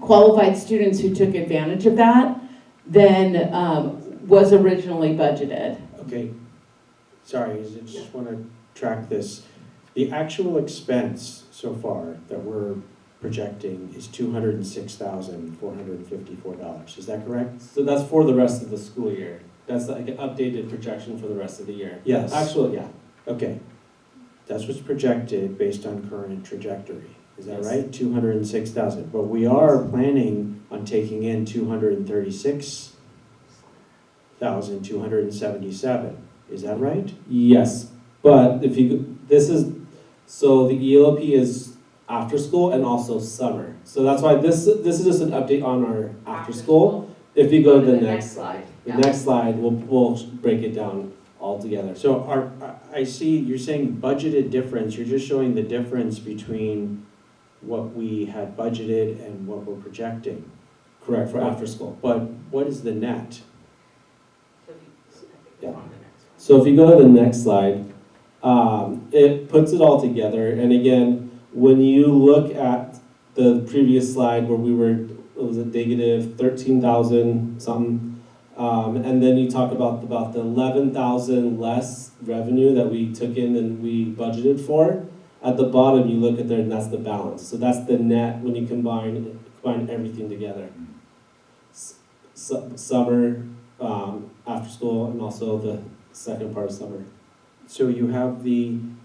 qualified students who took advantage of that than was originally budgeted. Okay, sorry, I just want to track this. The actual expense so far that we're projecting is $206,454. Is that correct? So that's for the rest of the school year. That's like an updated projection for the rest of the year. Yes. Actually, yeah. Okay. That's what's projected based on current trajectory. Is that Yes. right? 206,000. But we are planning on taking in 236,277. Is that right? Yes, but so the ELOP is after school and also summer. So that's why this is just an update on our after school. If you go to the next slide, next slide, we'll break it down all together. So I see you're saying budgeted difference. You're just showing the difference between what we had budgeted and what we're projecting. Correct, for after school. But what is the net? Yeah. So if you go to the next slide, It puts it all together, and again, when you look at the previous slide where we were, it was a negative 13,000 something, and then you talk about the 11,000 less revenue that we took in than we budgeted for. At the bottom, you look at there, and that's the balance. So that's the net when you combine everything together. Summer, after school, and also the second part of summer. So you have you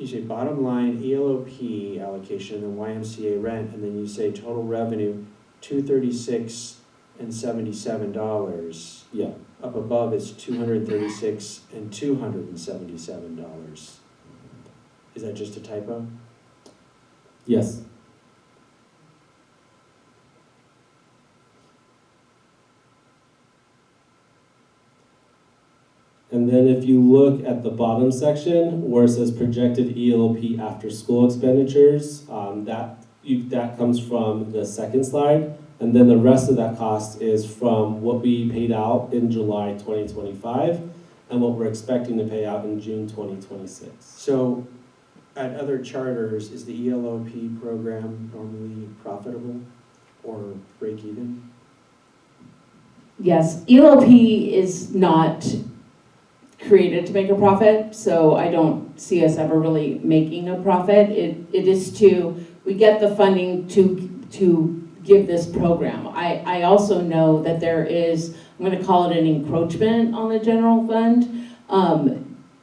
say bottom line ELOP allocation and YMCA rent, and then you say total revenue, $236 and $77. Yeah. Up above is $236 and $277. Is that just a typo? Yes. And then if you look at the bottom section where it says projected ELOP after school expenditures, that comes from the second slide. And then the rest of that cost is from what we paid out in July 2025 and what we're expecting to pay out in June 2026. So at other charters, is the ELOP program normally profitable or break even? Yes, ELOP is not created to make a profit, so I don't see us ever really making a profit. It is we get the funding to give this program. I also know that there is, I'm going to call it an encroachment on the general fund,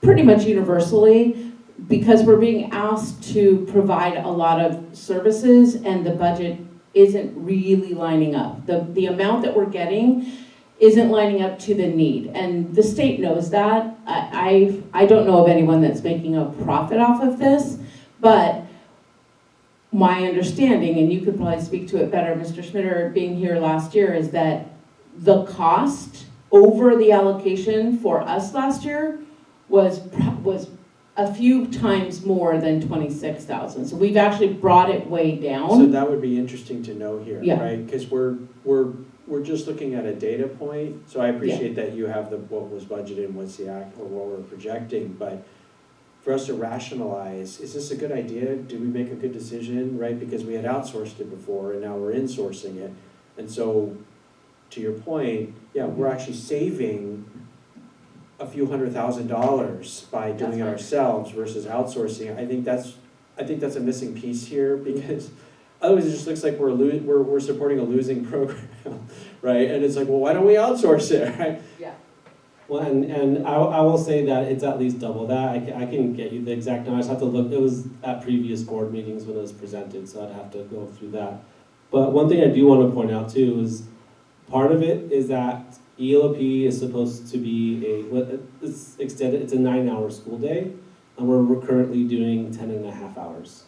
pretty much universally, because we're being asked to provide a lot of services and the budget isn't really lining up. The amount that we're getting isn't lining up to the need, and the state knows that. I don't know of anyone that's making a profit off of this, but my understanding, and you could probably speak to it better, Mr. Schmitter, being here last year, is that the cost over the allocation for us last year was a few times more than 26,000. So we've actually brought it way down. So that would be interesting to know here, Yeah. right? Because we're just looking at a data point. So I appreciate that you have what was budgeted and what's or what we're projecting, but for us to rationalize, is this a good idea? Did we make a good decision, right? Because we had outsourced it before and now we're insourcing it. And so to your point, yeah, we're actually saving a few $100,000 by doing it ourselves versus outsourcing. I think that's a missing piece here, because otherwise it just looks like we're supporting a losing program, right? And it's like, well, why don't we outsource it, right? Yeah. Well, and I will say that it's at least double that. I can get you the exact number. I just have to look. It was at previous board meetings when it was presented, so I'd have to go through that. But one thing I do want to point out too is part of it is that ELOP is supposed to be it's extended. It's a 9-hour school day, and we're currently doing 10 and a half hours.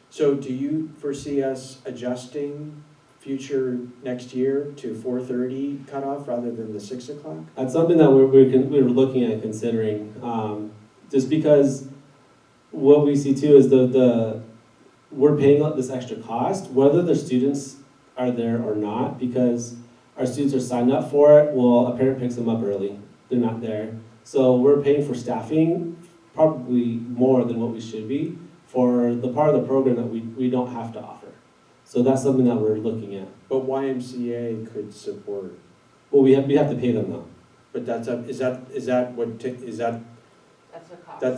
So do you foresee us adjusting future next year to 4:30 cutoff rather than the 6 o'clock? That's something that we're looking at considering, just because what we see too is we're paying this extra cost, whether the students are there or not, because our students are signed up for it. Well, a parent picks them up early, they're not there. So we're paying for staffing probably more than what we should be for the part of the program that we don't have to offer. So that's something that we're looking at. But YMCA could support. Well, we have to pay them though. But that's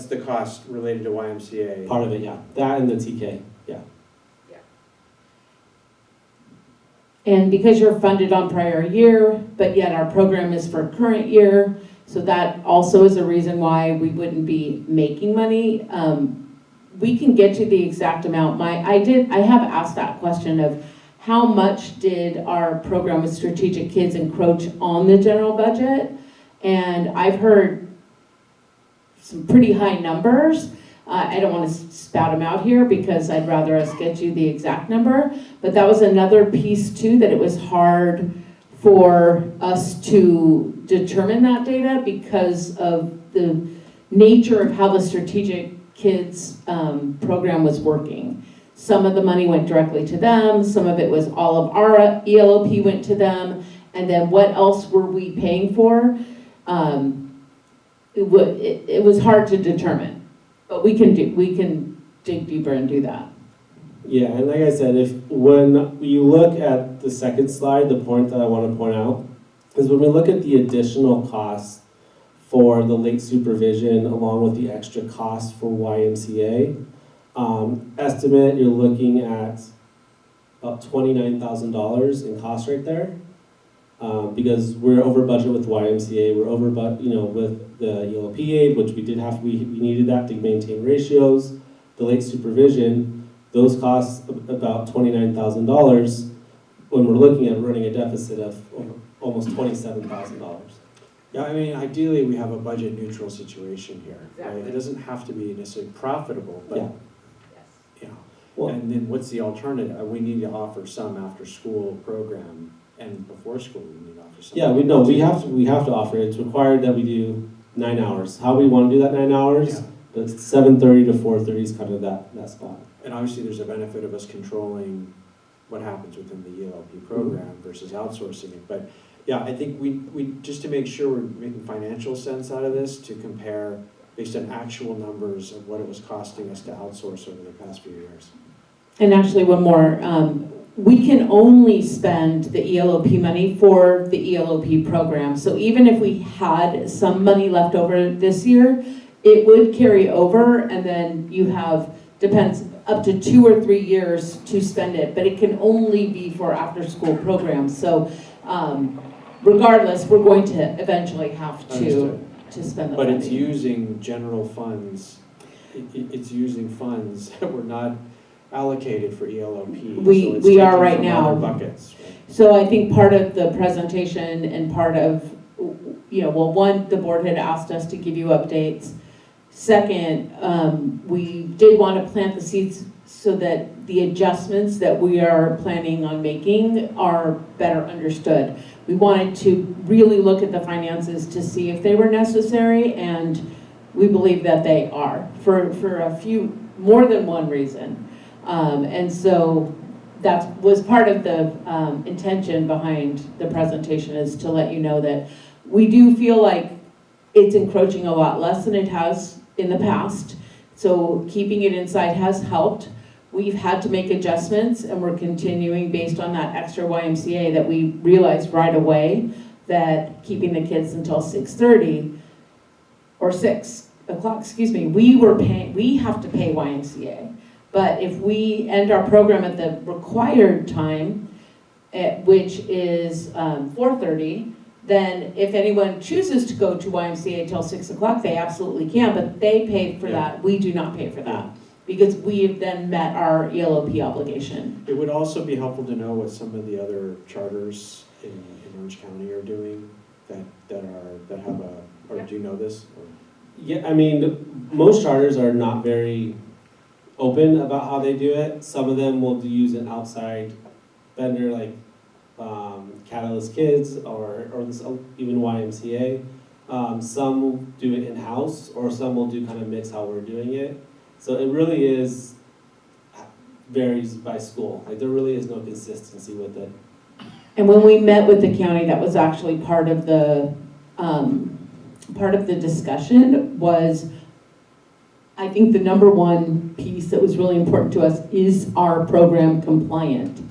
the cost related to YMCA. Part of it, yeah. That and the TK, yeah. And because you're funded on prior year, but yet our program is for current year, so that also is a reason why we wouldn't be making money. We can get you the exact amount. I have asked that question of how much did our program with Strategic Kids encroach on the general budget? And I've heard some pretty high numbers. I don't want to spout them out here because I'd rather us get you the exact number, but that was another piece too, that it was hard for us to determine that data because of the nature of how the Strategic Kids program was working. Some of the money went directly to them, some of it was all of our ELOP went to them, and then what else were we paying for? it was hard to determine, but we can dig deeper and do that. Yeah, and like I said, when you look at the second slide, the point that I want to point out is when we look at the additional costs for the late supervision along with the extra costs for YMCA, estimate you're looking at about $29,000 in costs right there. Because we're over budget with YMCA, we're over with the ELP aid, which we needed that to maintain ratios. The late supervision, those cost about $29,000 when we're looking at running a deficit of almost $27,000. Yeah, I mean, ideally, we have a budget neutral situation here, right? Exactly. It doesn't have to be necessarily profitable, but, Yeah. you know. Well- And then what's the alternative? We need to offer some after-school program, and before school, we need to offer some. Yeah, we have to offer it. It's required that we do 9 hours. How we want to do that 9 hours? Yeah. That's 7:30 to 4:30 is kind of that spot. And obviously, there's a benefit of us controlling what happens within the ELP program versus outsourcing it. But yeah, I think we just to make sure we're making financial sense out of this, to compare based on actual numbers of what it was costing us to outsource over the past few years. And actually, one more, we can only spend the ELOP money for the ELOP program. So even if we had some money left over this year, it would carry over, and then you have, depends, up to 2 or 3 years to spend it, but it can only be for after-school programs. So regardless, we're going to eventually have to spend the But money. it's using general funds, it's using funds that were not allocated for ELOP. We- So it's we are taken right from now. other buckets, right? So I think part of the presentation and part of, well, one, the board had asked us to give you updates. Second, we did want to plant the seeds so that the adjustments that we are planning on making are better understood. We wanted to really look at the finances to see if they were necessary, and we believe that they are for a few, more than one reason. And so that was part of the intention behind the presentation, is to let you know that we do feel like it's encroaching a lot less than it has in the past. So keeping it inside has helped. We've had to make adjustments, and we're continuing based on that extra YMCA that we realized right away that keeping the kids until 6:30 or 6 o'clock, we have to pay YMCA. But if we end our program at the required time, which is 4:30, then if anyone chooses to go to YMCA till 6 o'clock, they absolutely can, but they pay for that. We do not pay for that, because we have then met our ELOP obligation. It would also be helpful to know what some of the other charters in Orange County are doing that have or do you know this? Or? Yeah, I mean, most charters are not very open about how they do it. Some of them will use an outside vendor like Catalyst Kids or even YMCA. Some will do it in-house, or some will do kind of mix how we're doing it. So it really varies by school. Like, there really is no consistency with it. And when we met with the county, that was actually part of the discussion was, I think the number one piece that was really important to us is our program compliant.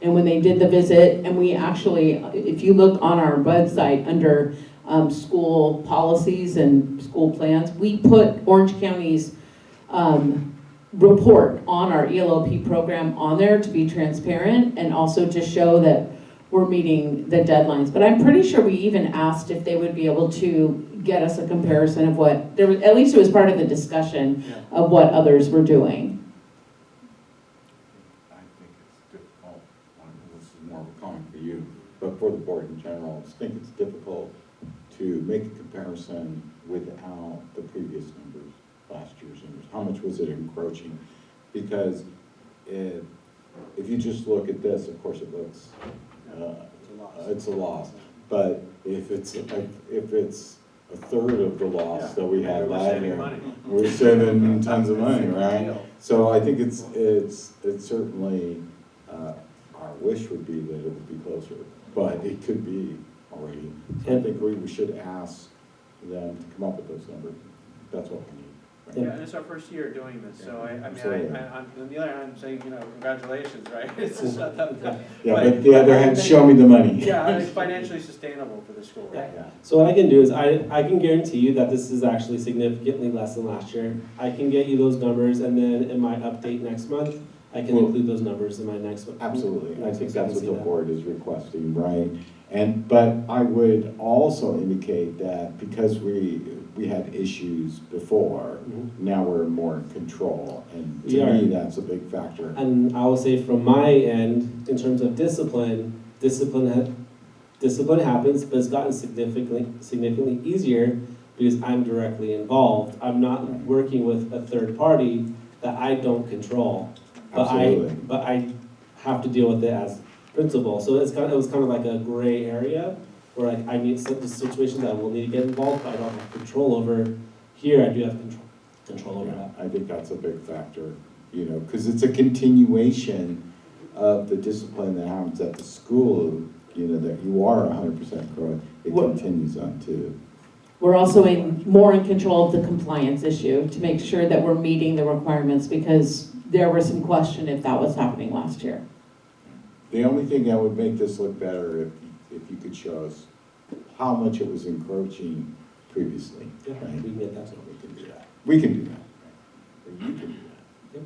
And when they did the visit, and we actually, if you look on our website under school policies and school plans, we put Orange County's report on our ELOP program on there to be transparent and also to show that we're meeting the deadlines. But I'm pretty sure we even asked if they would be able to get us a comparison of what, at least it was part of the discussion of what others were doing. I think it's difficult, this is more of a comment for you, but for the board in general, I think it's difficult to make a comparison without the previous numbers, last year's numbers. How much was it encroaching? Because if you just look at this, of course it looks, it's a loss. But if it's a third of the loss that we had last year, we're saving tons of money, right? So I think it's certainly, our wish would be that it would be closer, but it could be already. So I think we should ask them to come up with those numbers. That's what we need. Yeah, and it's our first year doing this, so I mean, Absolutely. on the other hand, I'm saying, congratulations, right? It's just not that. Yeah, but the other hand, show me the money. Yeah, it's financially sustainable for the school. Yeah. So what I can do is I can guarantee you that this is actually significantly less than last year. I can get you those numbers, and then in my update next month, I can include those numbers in my next one. Absolutely, I think so that's what see the that. board is requesting, right? But I would also indicate that because we had issues before, now we're more in control, and We to are. me, that's a big factor. And I will say from my end, in terms of discipline happens, but it's gotten significantly easier because I'm directly involved. I'm not working with a third party that I don't control. Absolutely. But I have to deal with it as principal. So it was kind of like a gray area where like I need some situations that I will need to get involved, but I don't have control over. Here I do have control over that. I think that's a big factor, because it's a continuation of the discipline that happens at the school, that you are 100% correct. It continues on too. We're also more in control of the compliance issue to make sure that we're meeting the requirements, because there was some question if that was happening last year. The only thing that would make this look better if you could show us how much it was encroaching previously. Yeah, Right? we can get that. So we can do that. We can do that. Or you can do that.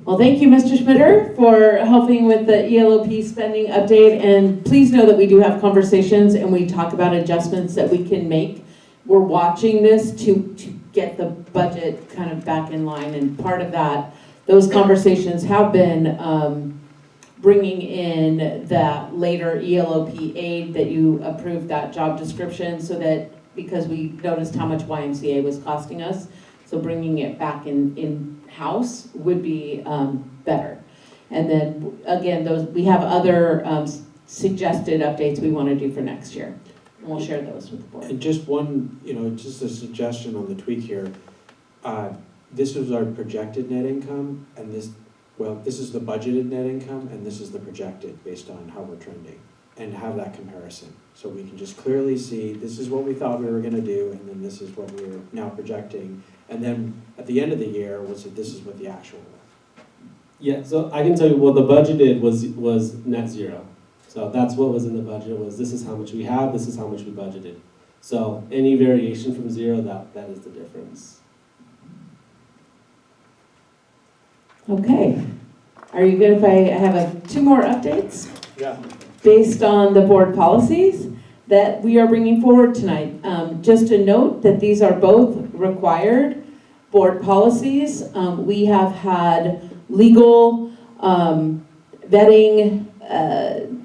Well, thank you, Mr. Schmitter, for helping with the ELOP spending update. And please know that we do have conversations and we talk about adjustments that we can make. We're watching this to get the budget kind of back in line. And part of that, those conversations have been bringing in that later ELOP aid that you approved that job description, so that, because we noticed how much YMCA was costing us, so bringing it back in-house would be better. And then, again, we have other suggested updates we want to do for next year. And we'll share those with the board. And just one, just a suggestion on the tweak here. This is our projected net income, and this is the budgeted net income, and this is the projected based on how we're trending, and have that comparison. So we can just clearly see, this is what we thought we were gonna do, and then this is what we're now projecting. And then at the end of the year, we'll say this is what the actual was. Yeah, so I can tell you what the budgeted was net zero. So that's what was in the budget, was this is how much we have, this is how much we budgeted. So any variation from zero, that is the difference. Okay. Are you good if I have two more updates? Yeah. Based on the board policies that we are bringing forward tonight. Just to note that these are both required board policies. We have had legal vetting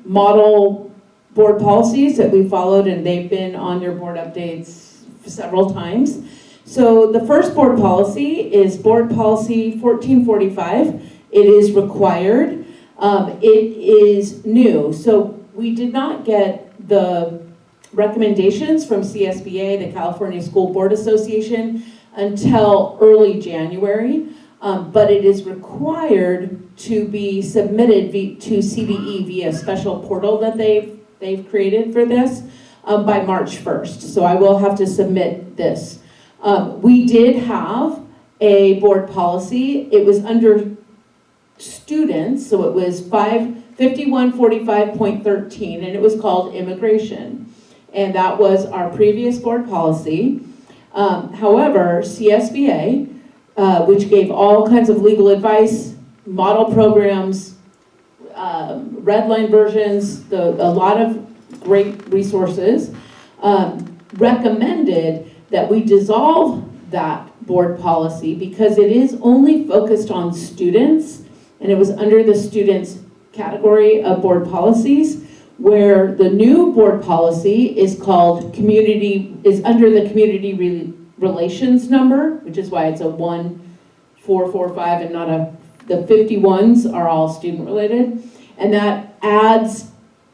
model board policies that we followed, and they've been on your board updates several times. So the first board policy is board policy 1445. It is required. It is new. So we did not get the recommendations from CSBA, the California School Board Association, until early January. But it is required to be submitted to CBE via a special portal that they've created for this by March 1st. So I will have to submit this. We did have a board policy. It was under students, so it was 5145.13, and it was called immigration. And that was our previous board policy. However, CSBA, which gave all kinds of legal advice, model programs, red line versions, a lot of great resources, recommended that we dissolve that board policy because it is only focused on students, and it was under the students category of board policies, where the new board policy is called under the community relations number, which is why it's a 1445 and not the 51s are all student related. And that adds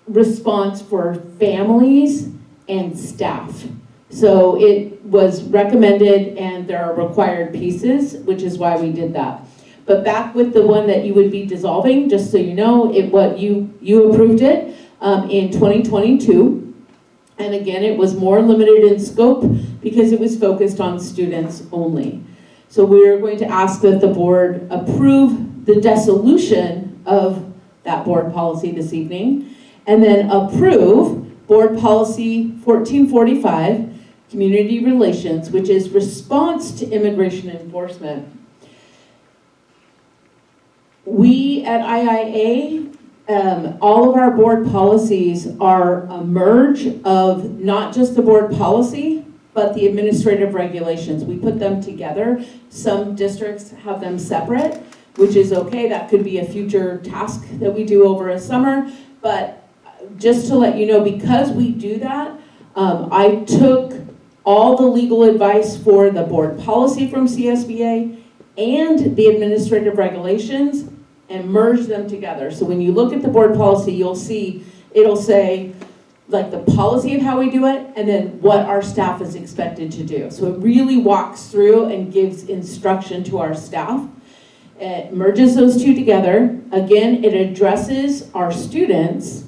response for families and staff. So it was recommended, and there are required pieces, which is why we did that. But back with the one that you would be dissolving, just so you know, you approved it in 2022. And again, it was more limited in scope because it was focused on students only. So we're going to ask that the board approve the dissolution of that board policy this evening, and then approve board policy 1445, community relations, which is response to immigration enforcement. We at IIA, all of our board policies are a merge of not just the board policy, but the administrative regulations. We put them together. Some districts have them separate, which is okay. That could be a future task that we do over a summer. But just to let you know, because we do that, I took all the legal advice for the board policy from CSBA and the administrative regulations and merged them together. So when you look at the board policy, you'll see it'll say like the policy of how we do it and then what our staff is expected to do. So it really walks through and gives instruction to our staff. It merges those two together. Again, it addresses our students,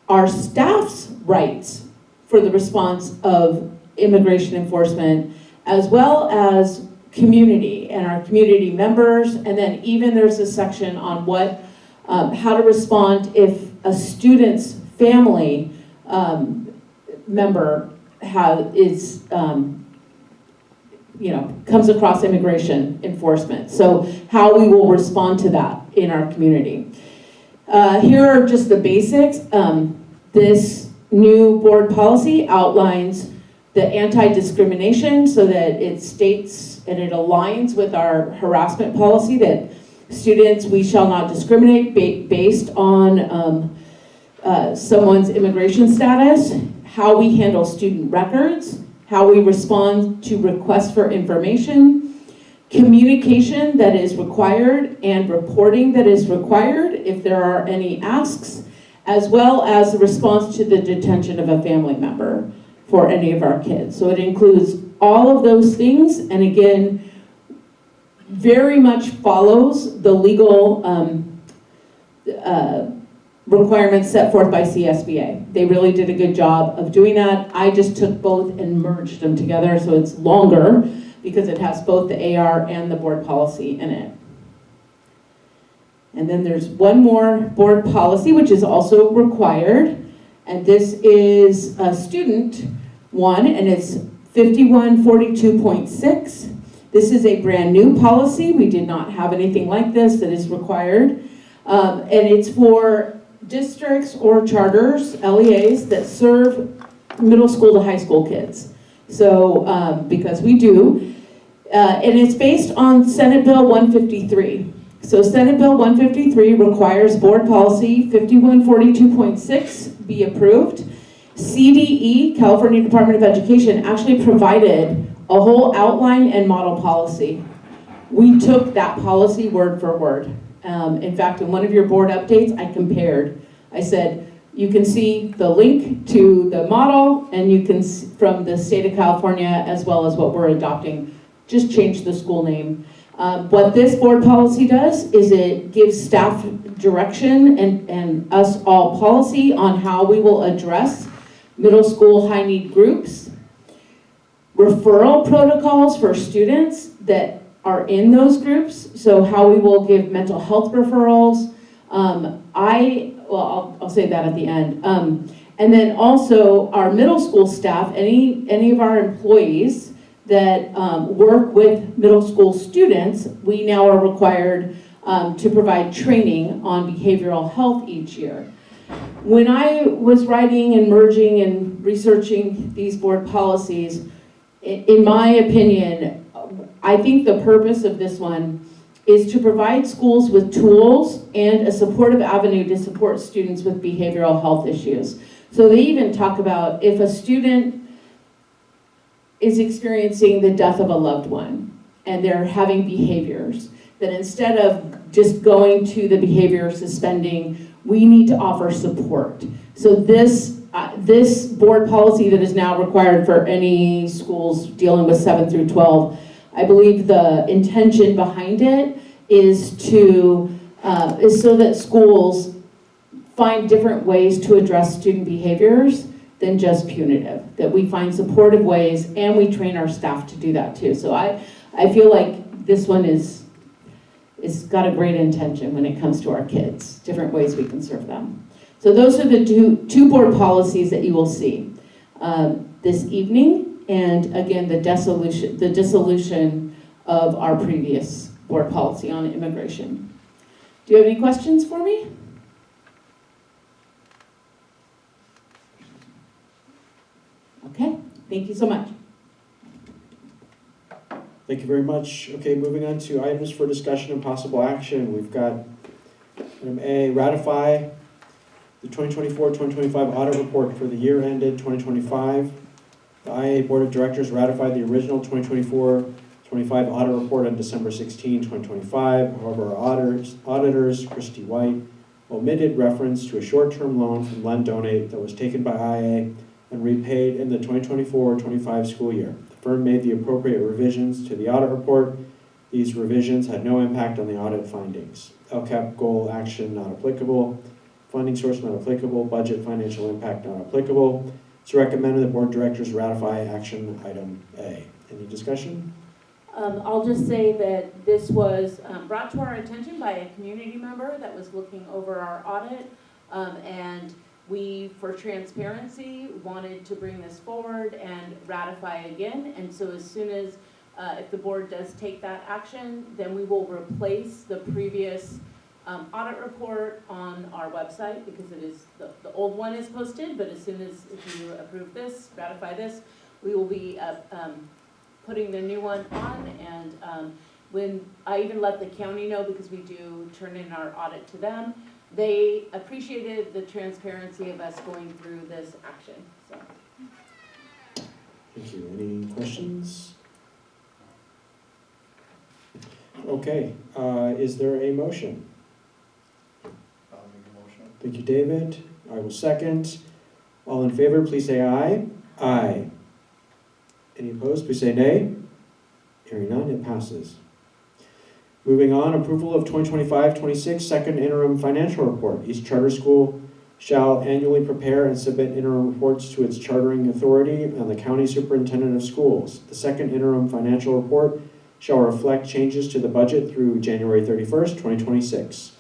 our staff's rights for the response of immigration enforcement, as well as community and our community members. And then even there's a section on what, how to respond if a student's family member comes across immigration enforcement. So how we will respond to that in our community. Here are just the basics. This new board policy outlines the anti-discrimination so that it states and it aligns with our harassment policy that students, we shall not discriminate based on someone's immigration status, how we handle student records, how we respond to requests for information, communication that is required and reporting that is required if there are any asks, as well as the response to the detention of a family member for any of our kids. So it includes all of those things, and again, very much follows the legal requirements set forth by CSBA. They really did a good job of doing that. I just took both and merged them together, so it's longer because it has both the AR and the board policy in it. And then there's one more board policy, which is also required, and this is a student one, and it's 5142.6. This is a brand new policy. We did not have anything like this that is required. And it's for districts or charters, LEAs, that serve middle school to high school kids. So, because we do. And it's based on Senate Bill 153. So Senate Bill 153 requires board policy 5142.6 be approved. CDE, California Department of Education, actually provided a whole outline and model policy. We took that policy word for word. In fact, in one of your board updates, I compared. I said, you can see the link to the model, and you can see from the state of California, as well as what we're adopting, just change the school name. What this board policy does is it gives staff direction and us all policy on how we will address middle school high need groups, referral protocols for students that are in those groups, so how we will give mental health referrals. I'll say that at the end. And then also our middle school staff, any of our employees that work with middle school students, we now are required to provide training on behavioral health each year. When I was writing and merging and researching these board policies, in my opinion, I think the purpose of this one is to provide schools with tools and a supportive avenue to support students with behavioral health issues. So they even talk about if a student is experiencing the death of a loved one and they're having behaviors, that instead of just going to the behavior suspending, we need to offer support. So this board policy that is now required for any schools dealing with 7 through 12, I believe the intention behind it is so that schools find different ways to address student behaviors than just punitive, that we find supportive ways and we train our staff to do that too. So I feel like this one is got a great intention when it comes to our kids, different ways we can serve them. So those are the two board policies that you will see this evening, and again, the dissolution of our previous board policy on immigration. Do you have any questions for me? Okay, thank you so much. Thank you very much. Okay, moving on to items for discussion and possible action. We've got item A, ratify the 2024-2025 audit report for the year ended 2025. The IIA Board of Directors ratified the original 2024-25 audit report on December 16, 2025. However, our auditors, Christy White, omitted reference to a short-term loan from Lend Donate that was taken by IIA and repaid in the 2024-25 school year. The firm made the appropriate revisions to the audit report. These revisions had no impact on the audit findings. LCAP goal action not applicable. Funding source not applicable. Budget financial impact not applicable. It's recommended the board of directors ratify action item A. Any discussion? I'll just say that this was brought to our attention by a community member that was looking over our audit, and we, for transparency, wanted to bring this forward and ratify again. And so as soon as, if the board does take that action, then we will replace the previous audit report on our website, because it is, the old one is posted, but as soon as, if you approve this, ratify this, we will be putting the new one on. And when I even let the county know, because we do turn in our audit to them, they appreciated the transparency of us going through this action. So. Thank you. Any questions? Okay, is there a motion? I'll make a motion. Thank you, David. I will second. All in favor, please say aye. Aye. Any opposed, please say nay. Hearing none, it passes. Moving on, approval of 2025-26 second interim financial report. Each charter school shall annually prepare and submit interim reports to its chartering authority and the county superintendent of schools. The second interim financial report shall reflect changes to the budget through January 31st, 2026.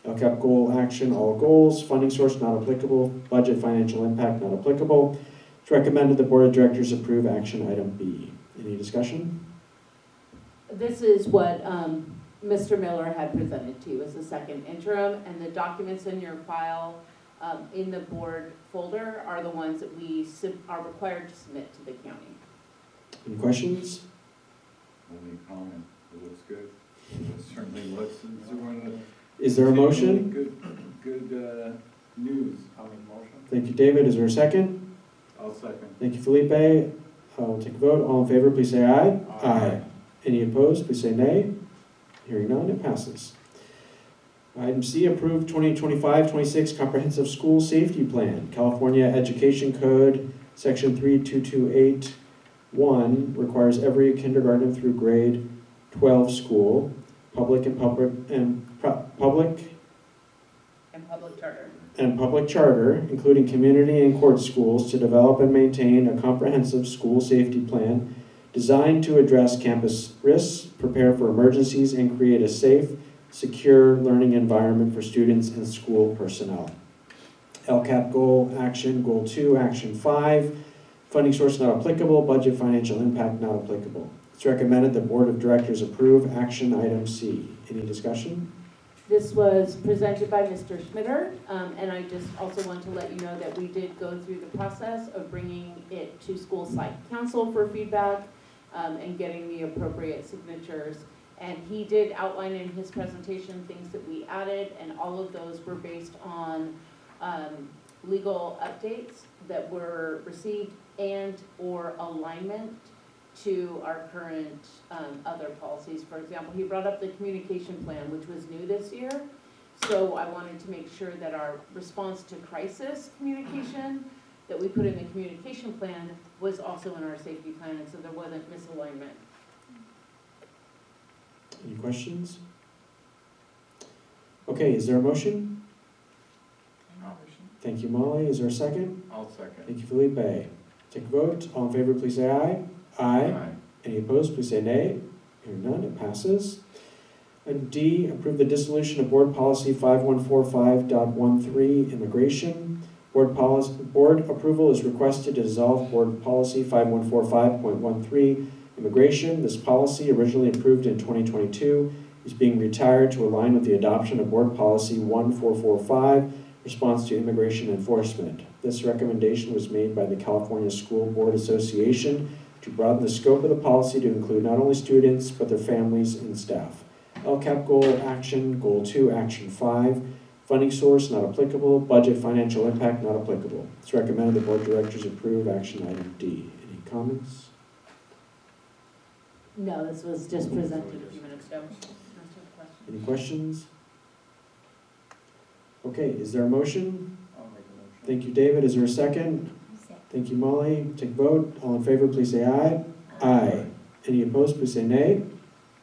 LCAP goal action, all goals. Funding source not applicable. Budget financial impact not applicable. It's recommended the board of directors approve action item B. Any discussion? This is what Mr. Miller had presented to you as the second interim, and the documents in your file in the board folder are the ones that we are required to submit to the county. Any questions? Only comment, it looks good. It certainly looks, it's one of the. Is there a motion? Good news. I'll make a motion. Thank you, David. Is there a second? I'll second. Thank you, Felipe. I'll take a vote. All in favor, please say aye. Aye. Any opposed, please say nay. Hearing none, it passes. Item C, approved 2025-26 Comprehensive School Safety Plan. California Education Code, Section 32281 requires every kindergarten through grade 12 school, public charter, including community and court schools, to develop and maintain a comprehensive school safety plan designed to address campus risks, prepare for emergencies, and create a safe, secure learning environment for students and school personnel. LCAP goal action, goal 2, action 5, funding source not applicable, budget financial impact not applicable. It's recommended the board of directors approve action item C. Any discussion? This was presented by Mr. Schmitter, and I just also want to let you know that we did go through the process of bringing it to school site council for feedback and getting the appropriate signatures. And he did outline in his presentation things that we added, and all of those were based on legal updates that were received and or alignment to our current other policies. For example, he brought up the communication plan, which was new this year. So I wanted to make sure that our response to crisis communication that we put in the communication plan was also in our safety plan, and so there wasn't misalignment. Any questions? Okay, is there a motion? I'll accomplishment. Thank you, Molly. Is there a second? I'll second. Thank you, Felipe. Take a vote. All in favor, please say aye. Aye. Any opposed, please say nay. Hearing none, it passes. Item D, approve the dissolution of Board Policy 5145.13, Immigration. Board approval is requested to dissolve Board Policy 5145.13, Immigration. This policy, originally approved in 2022, is being retired to align with the adoption of Board Policy 1445, Response to Immigration Enforcement. This recommendation was made by the California School Board Association to broaden the scope of the policy to include not only students, but their families and staff. LCAP Goal Action, Goal 2, Action 5, funding source not applicable, budget financial impact not applicable. It's recommended the Board of Directors approve action item D. Any comments? No, this was just presented a few minutes ago. Any questions? Okay, is there a motion? I'll make a motion. Thank you, David. Is there a second? Thank you, Molly. Take a vote. All in favor, please say aye. Aye. Any opposed, please say nay.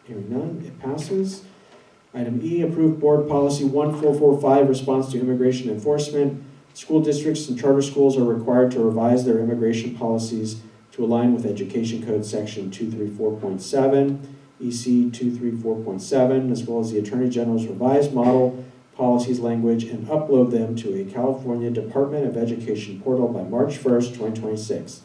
Hearing none, it passes. Item E, approve Board Policy 1445, Response to Immigration Enforcement. School districts and charter schools are required to revise their immigration policies to align with Education Code Section 234.7, EC 234.7, as well as the Attorney General's revised model policies language and upload them to a California Department of Education portal by March 1st, 2026.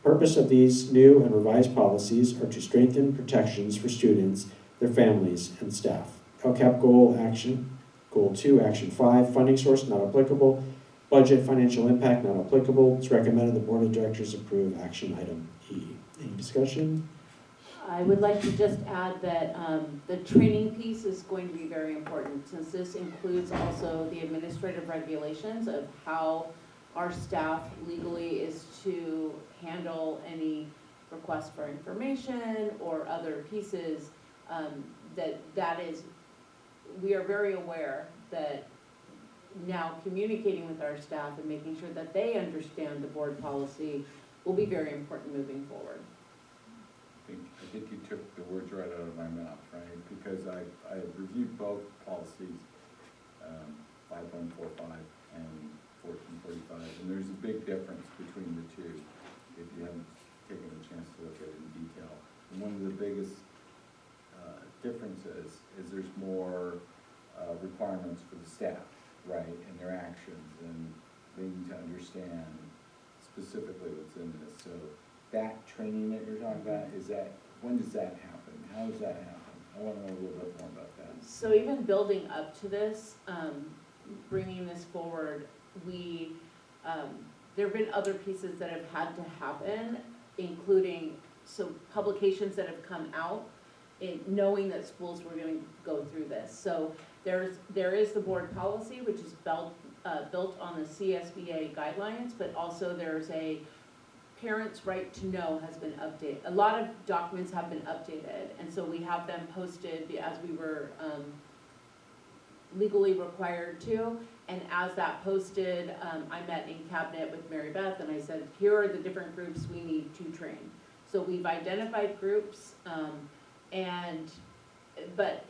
The purpose of these new and revised policies are to strengthen protections for students, their families, and staff. LCAP Goal Action, Goal 2, Action 5, funding source not applicable, budget financial impact not applicable. It's recommended the Board of Directors approve action item E. Any discussion? I would like to just add that the training piece is going to be very important, since this includes also the administrative regulations of how our staff legally is to handle any request for information or other pieces. We are very aware that now communicating with our staff and making sure that they understand the board policy will be very important moving forward. I think you took the words right out of my mouth, right? Because I reviewed both policies, 5145 and 1445, and there's a big difference between the two if you haven't taken a chance to look at it in detail. And one of the biggest differences is there's more requirements for the staff, right, and their actions, and they need to understand specifically what's in this. So that training that you're talking about, when does that happen? How does that happen? I want to know a little bit more about that. So even building up to this, bringing this forward, there have been other pieces that have had to happen, including publications that have come out, knowing that schools were going to go through this. So there is the board policy, which is built on the CSBA guidelines, but also there's a parents' right to know has been updated. A lot of documents have been updated, and so we have them posted as we were legally required to. And as that posted, I met in cabinet with Mary Beth, and I said, here are the different groups we need to train. So we've identified groups, but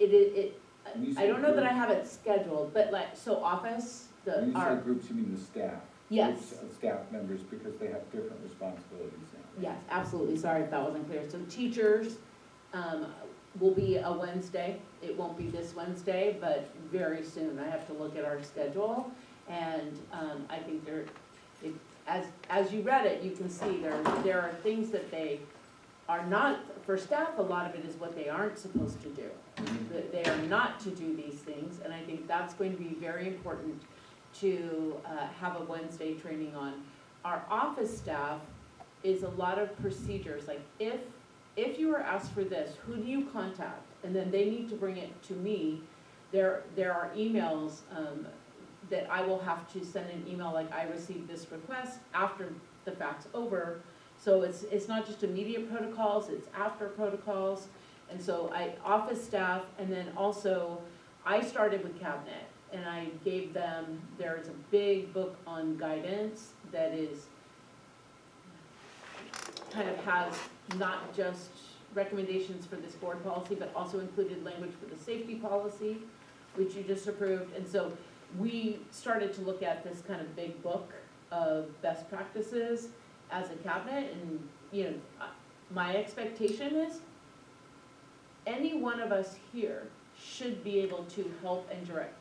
I don't know that I have it scheduled, but office, When you say groups, you mean the staff? Yes. Groups of staff members, because they have different responsibilities now. Yes, absolutely, sorry if that wasn't clear. So teachers will be a Wednesday. It won't be this Wednesday, but very soon. I have to look at our schedule, and I think as you read it, you can see there are things that they are not, for staff, a lot of it is what they aren't supposed to do. That they are not to do these things, and I think that's going to be very important to have a Wednesday training on. Our office staff is a lot of procedures, like if you are asked for this, who do you contact? And then they need to bring it to me. There are emails that I will have to send an email, like I received this request after the fact's over. So it's not just immediate protocols, it's after protocols. And so office staff, and then also I started with cabinet, and I gave them, there's a big book on guidance that is kind of has not just recommendations for this board policy, but also included language for the safety policy, which you just approved. And so we started to look at this kind of big book of best practices as a cabinet, and, my expectation is any one of us here should be able to help and direct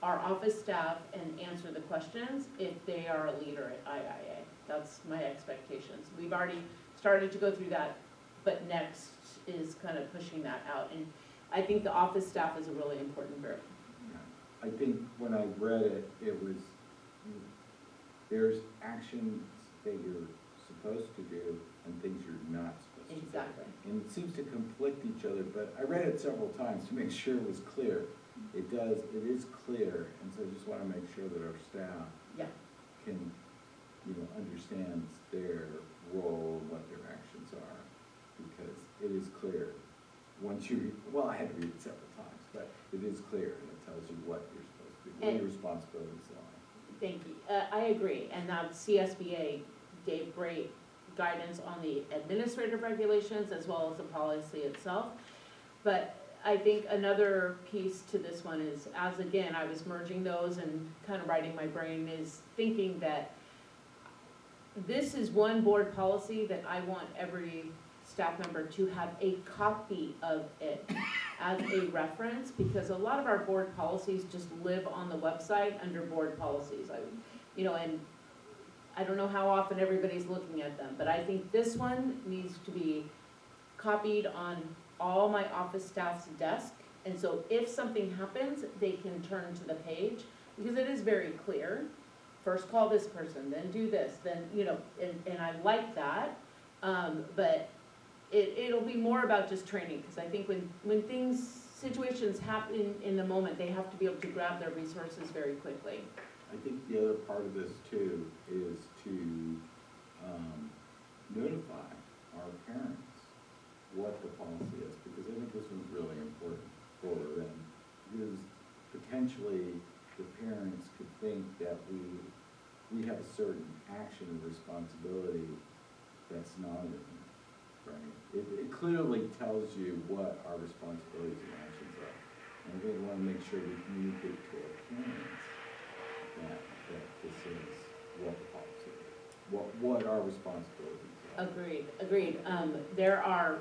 our office staff and answer the questions if they are a leader at IIA. That's my expectations. We've already started to go through that, but next is kind of pushing that out. And I think the office staff is a really important group. I think when I read it, it was, there's actions that you're supposed to do and things you're not supposed to do. Exactly. And it seems to conflict each other, but I read it several times to make sure it was clear. It is clear, and so I just want to make sure that our staff Yeah. can, understands their role and what their actions are, because it is clear. Once you, I had to read it several times, but it is clear, and it tells you what you're supposed to do, what your responsibilities are. Thank you. I agree, and that CSBA gave great guidance on the administrative regulations as well as the policy itself. But I think another piece to this one is, as again, I was merging those and kind of writing my brain, is thinking that this is one board policy that I want every staff member to have a copy of it as a reference, because a lot of our board policies just live on the website under board policies. And I don't know how often everybody's looking at them, but I think this one needs to be copied on all my office staff's desk. And so if something happens, they can turn to the page, because it is very clear. First call this person, then do this, then, and I like that. But it'll be more about just training, because I think when situations happen in the moment, they have to be able to grab their resources very quickly. I think the other part of this too is to notify our parents what the policy is, because I think this one's really important for them, because potentially the parents could think that we have a certain action and responsibility that's not in there, right? It clearly tells you what our responsibilities and actions are, and we want to make sure we communicate to our parents that this is what the policy is, what our responsibilities are. Agreed. There are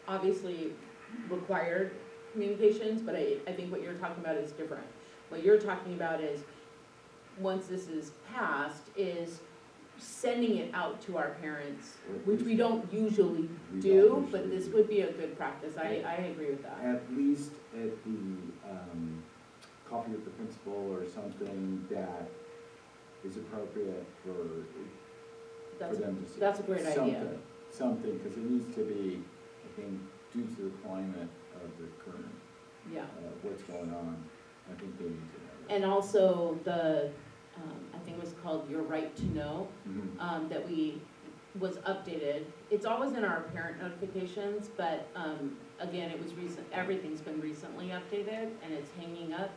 obviously required communications, but I think what you're talking about is different. What you're talking about is, once this is passed, is sending it out to our parents, which we don't usually do, but this would be a good practice. I agree with that. At least at the coffee with the principal or something that is appropriate for them to see. That's a great idea. Something, because it needs to be, I think, due to the climate of the current, what's going on, I think they need to know that. And also I think it was called Your Right to Know, that was updated. It's always in our parent notifications, but again, it was recent. Everything's been recently updated, and it's hanging up.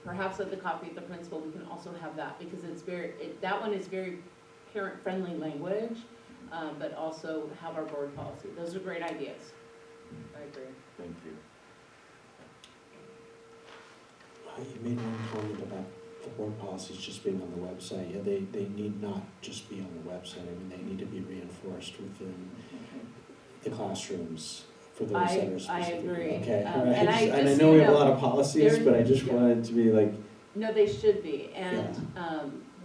Perhaps at the coffee at the principal, we can also have that, because that one is very parent-friendly language, but also have our board policy. Those are great ideas. I agree. Thank you. You made one comment about the board policies just being on the website. Yeah, they need not just be on the website. I mean, they need to be reinforced within the classrooms for those that are specific. I agree. Okay, And I know we have a lot of policies, but I just wanted to be like. No, they should be. And,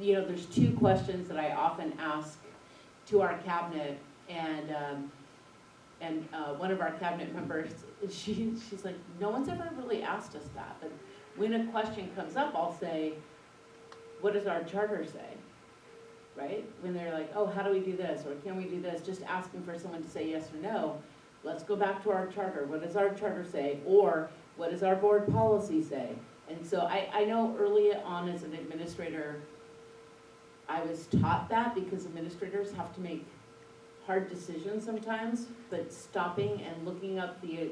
there's two questions that I often ask to our cabinet, and one of our cabinet members, she's like, no one's ever really asked us that, but when a question comes up, I'll say, what does our charter say? Right? When they're like, oh, how do we do this? Or can we do this? Just asking for someone to say yes or no. Let's go back to our charter. What does our charter say? Or what does our board policy say? And so I know early on as an administrator, I was taught that, because administrators have to make hard decisions sometimes, but stopping and looking up the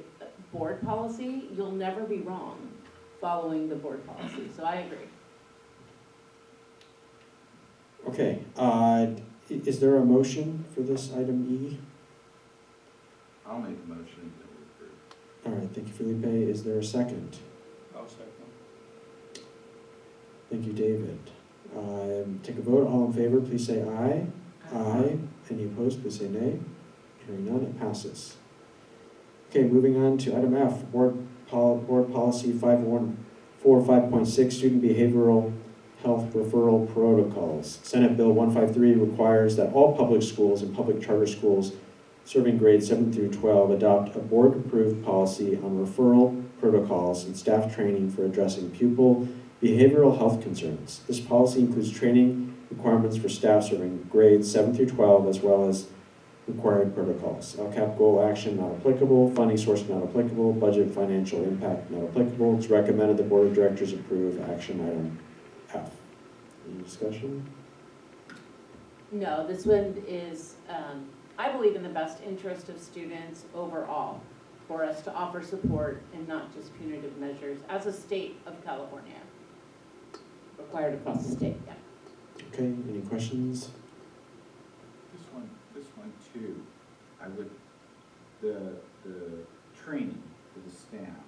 board policy, you'll never be wrong following the board policy. So I agree. Okay, is there a motion for this item E? I'll make a motion that we approve. All right, thank you, Felipe. Is there a second? I'll second. Thank you, David. Take a vote. All in favor, please say aye. Aye. Any opposed, please say nay. Hearing none, it passes. Okay, moving on to item F, Board Policy 5.6, Student Behavioral Health Referral Protocols. Senate Bill 153 requires that all public schools and public charter schools serving grades 7 through 12 adopt a board-approved policy on referral protocols and staff training for addressing pupil behavioral health concerns. This policy includes training requirements for staff serving grades 7 through 12, as well as required protocols. LCAP goal action not applicable, funding source not applicable, budget financial impact not applicable. It's recommended the Board of Directors approve action item F. Any discussion? No, this one is, I believe, in the best interest of students overall, for us to offer support and not just punitive measures as a state of California. Required across the state, yeah. Okay, any questions? This one too, I would, the training for the staff,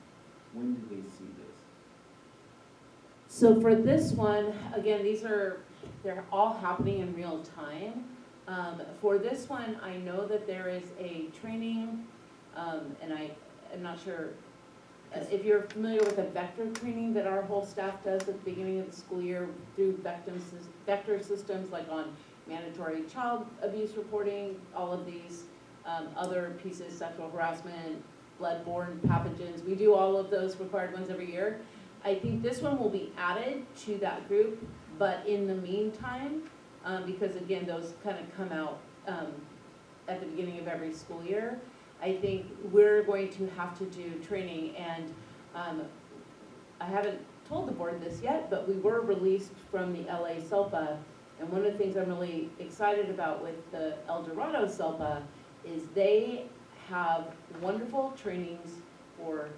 when do they see this? So for this one, again, they're all happening in real time. For this one, I know that there is a training, and I'm not sure if you're familiar with the vector training that our whole staff does at the beginning of the school year through vector systems, like on mandatory child abuse reporting, all of these other pieces, sexual harassment, blood-borne pathogens. We do all of those required ones every year. I think this one will be added to that group, but in the meantime, because again, those kind of come out at the beginning of every school year, I think we're going to have to do training, and I haven't told the board this yet, but we were released from the LA SELPA, and one of the things I'm really excited about with the El Dorado SELPA is they have wonderful trainings for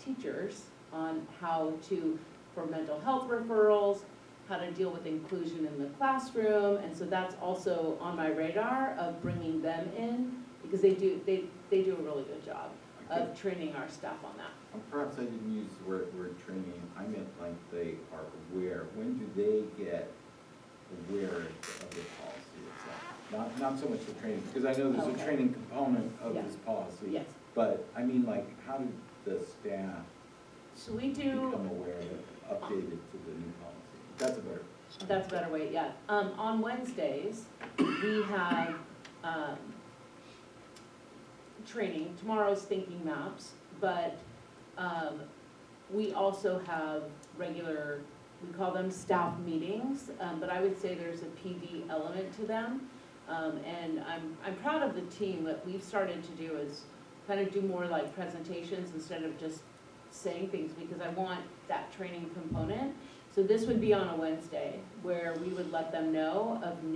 teachers on how to, for mental health referrals, how to deal with inclusion in the classroom, and so that's also on my radar of bringing them in, because they do a really good job of training our staff on that. Perhaps I didn't use the word training, I meant like they are aware. When do they get aware of the policy itself? Not so much the training, because I know there's a training component of this policy. Yes. But I mean, like, how do the staff So we do. become aware of it, updated to the new policy? That's a better way, yeah. On Wednesdays, we have training. Tomorrow's thinking maps, but we also have regular, we call them staff meetings, but I would say there's a PD element to them. And I'm proud of the team. What we've started to do is kind of do more like presentations instead of just saying things, because I want that training component. So this would be on a Wednesday where we would let them know of the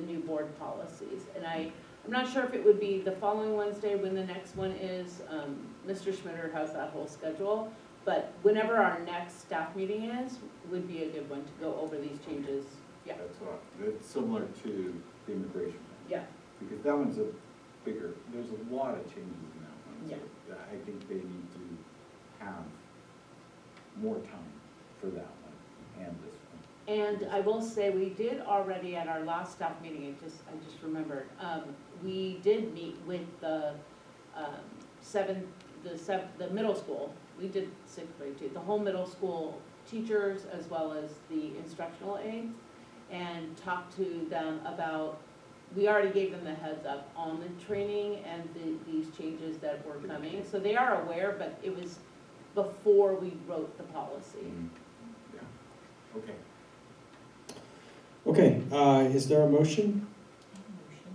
new board policies. And I'm not sure if it would be the following Wednesday when the next one is. Mr. Schmitter has that whole schedule. But whenever our next staff meeting is, would be a good one to go over these changes. Yeah. It's similar to the immigration one. Yeah. Because that one's a bigger, there's a lot of changes in that one. Yeah. So I think they need to have more time for that one and this one. And I will say, we did already at our last staff meeting, I just remembered, we did meet with the middle school. We did 6th grade too, the whole middle school teachers as well as the instructional aides, and talked to them about, we already gave them the heads up on the training and these changes that were coming. So they are aware, but it was before we wrote the policy. Yeah, okay. Okay, is there a motion?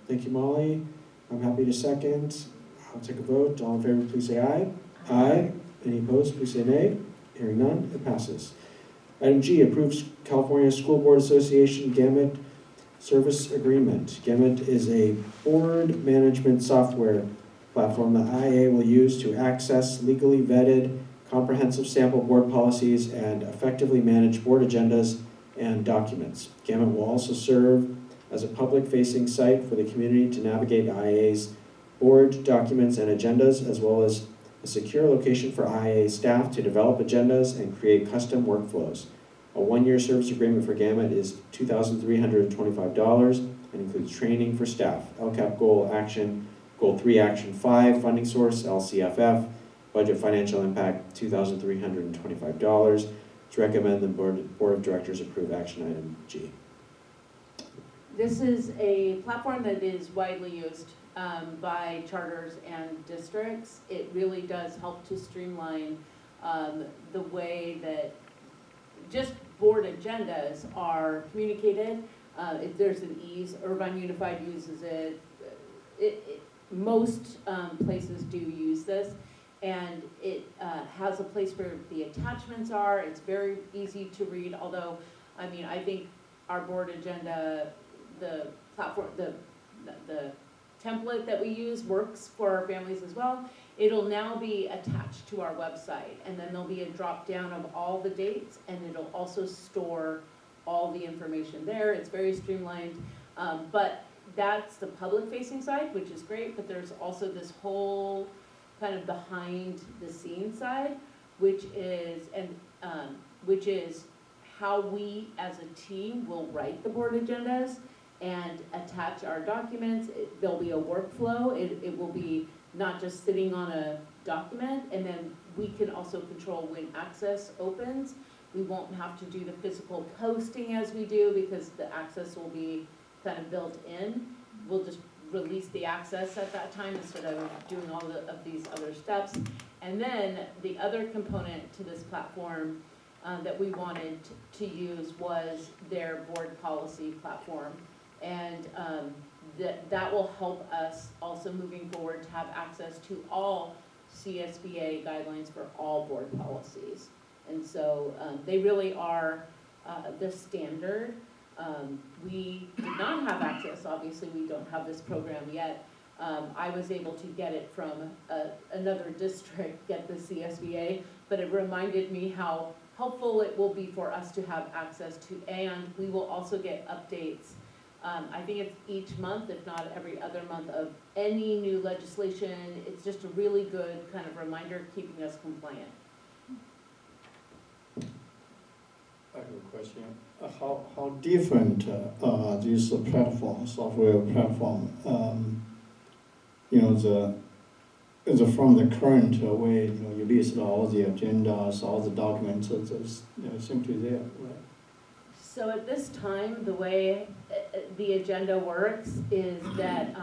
Thank you, Molly. I'm happy to second. I'll take a vote. All in favor, please say aye. Aye. Any opposed, please say nay. Hearing none, it passes. Item G, approves California School Board Association Gamut Service Agreement. Gamut is a board management software platform that IIA will use to access legally vetted, comprehensive sample board policies and effectively manage board agendas and documents. Gamut will also serve as a public-facing site for the community to navigate IIA's board documents and agendas, as well as a secure location for IIA staff to develop agendas and create custom workflows. A one-year service agreement for Gamut is $2,325 and includes training for staff. LCAP goal action, goal 3 action 5, funding source, LCFF, budget financial impact, $2,325. To recommend the board of directors approve action item G. This is a platform that is widely used by charters and districts. It really does help to streamline the way that just board agendas are communicated. If there's an ease, Irvine Unified uses it. Most places do use this, and it has a place where the attachments are. It's very easy to read, although, I mean, I think our board agenda, the platform, the template that we use works for our families as well. It'll now be attached to our website, and then there'll be a drop down of all the dates, and it'll also store all the information there. It's very streamlined, but that's the public facing side, which is great, but there's also this whole kind of behind the scenes side, which is how we as a team will write the board agendas and attach our documents. There'll be a workflow. It will be not just sitting on a document, and then we can also control when access opens. We won't have to do the physical posting as we do, because the access will be kind of built in. We'll just release the access at that time instead of doing all of these other steps. And then the other component to this platform that we wanted to use was their board policy platform. And that will help us also moving forward to have access to all CSBA guidelines for all board policies. And so they really are the standard. We did not have access, obviously we don't have this program yet. I was able to get it from another district, get the CSBA, but it reminded me how helpful it will be for us to have access to, and we will also get updates. I think it's each month, if not every other month, of any new legislation. It's just a really good kind of reminder, keeping us compliant. I have a question. How different this platform, software platform, from the current way you list all the agendas, all the documents that's simply there, right? So at this time, the way the agenda works is that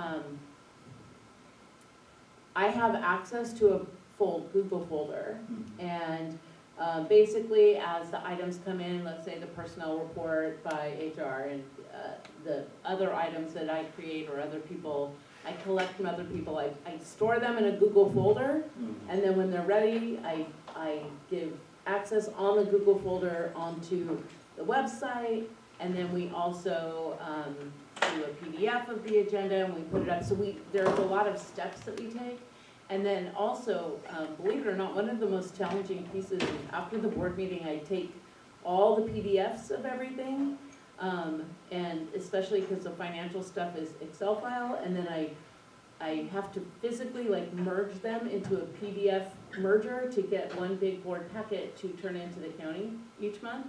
I have access to a full Google folder, and basically as the items come in, let's say the personnel report by HR and the other items that I create or other people, I collect from other people, I store them in a Google folder, and then when they're ready, I give access on the Google folder onto the website, and then we also do a PDF of the agenda and we put it up. So there's a lot of steps that we take. And then also, believe it or not, one of the most challenging pieces is after the board meeting, I take all the PDFs of everything, and especially because the financial stuff is Excel file, and then I have to physically merge them into a PDF merger to get one big board packet to turn into the county each month.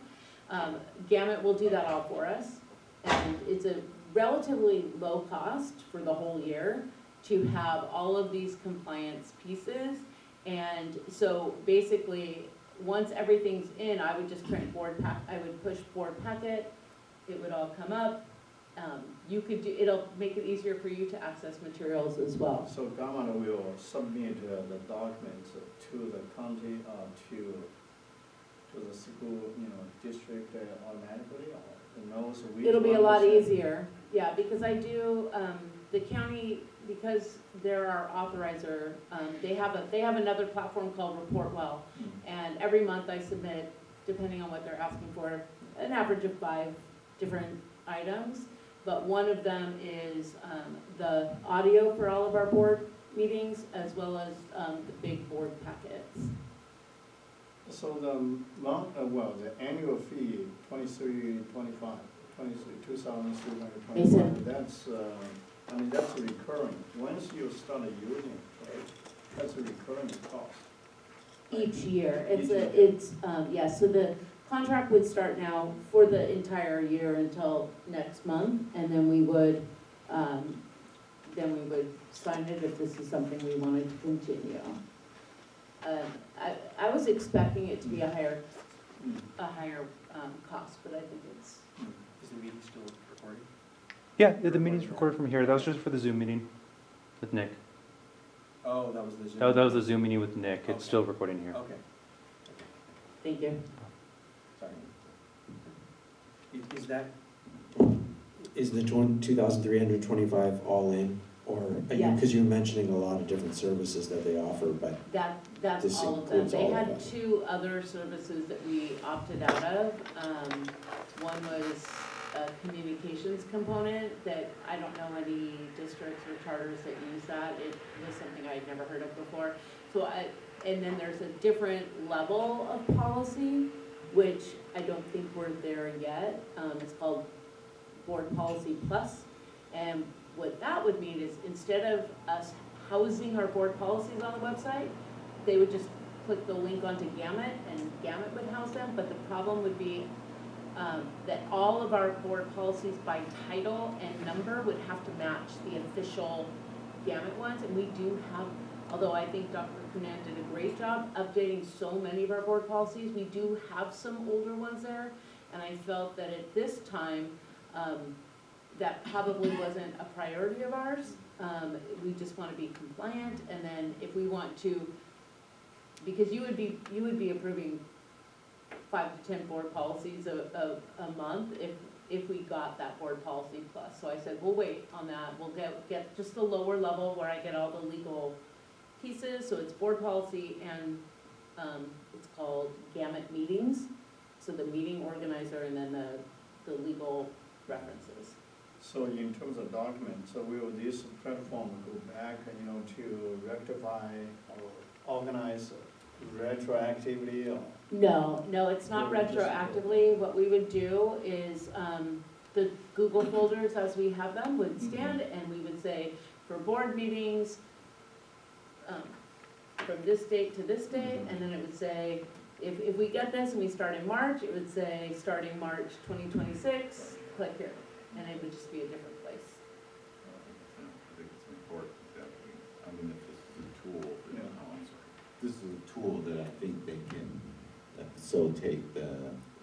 Gamut will do that all for us, and it's a relatively low cost for the whole year to have all of these compliance pieces. And so basically, once everything's in, I would just print I would push board packet, it would all come up. It'll make it easier for you to access materials as well. So Gamut will submit the documents to the county, to the school, district automatically, or knows which It'll be a one lot to send? easier, yeah, because I do, the county, because they're our authorizer, they have another platform called Report Well, and every month I submit, depending on what they're asking for, an average of 5 different items, but one of them is the audio for all of our board meetings, as well as the big board packets. So the the annual fee, $2,325, that's, that's recurring. Once you start using it, right, that's a recurring cost. Each year, so the contract would start now for the entire year until next month, and then we would sign it if this is something we wanted to continue. I was expecting it to be a higher cost, but I think it's. Is the meeting still recording? Yeah, the meeting's recorded from here. That was just for the Zoom meeting with Nick. Oh, that was the Zoom. That was the Zoom meeting with Nick. It's Okay. still recording here. Okay, Thank you. sorry. Is that, is the 2,325 all in? Or, Yes. because you're mentioning a lot of different services that they offer, but That's This all of them. includes They all of had that. 2 other services that we opted out of. One was a communications component that I don't know any districts or charters that use that. It was something I'd never heard of before. And then there's a different level of policy, which I don't think we're there yet. It's called Board Policy Plus. And what that would mean is instead of us housing our board policies on the website, they would just click the link onto Gamut and Gamut would house them. But the problem would be that all of our board policies by title and number would have to match the official Gamut ones. And we do have, although I think Dr. Kunan did a great job updating so many of our board policies, we do have some older ones there. And I felt that at this time, that probably wasn't a priority of ours. We just want to be compliant, and then if we want to, because you would be approving 5 to 10 board policies a month if we got that board policy plus. So I said, we'll wait on that. We'll get just the lower level where I get all the legal pieces. So it's board policy and it's called Gamut meetings. So the meeting organizer and then the legal references. So in terms of documents, so will this platform go back, to rectify or organize retroactively or? No, it's not retroactively. What we would do is, the Google folders as we have them would stand and we would say, for board meetings, from this date to this date, and then it would say, if we get this and we start in March, it would say, starting March 2026, click here, and it would just be a different place. I think it's important that if this is a tool, this is a tool that I think they can facilitate the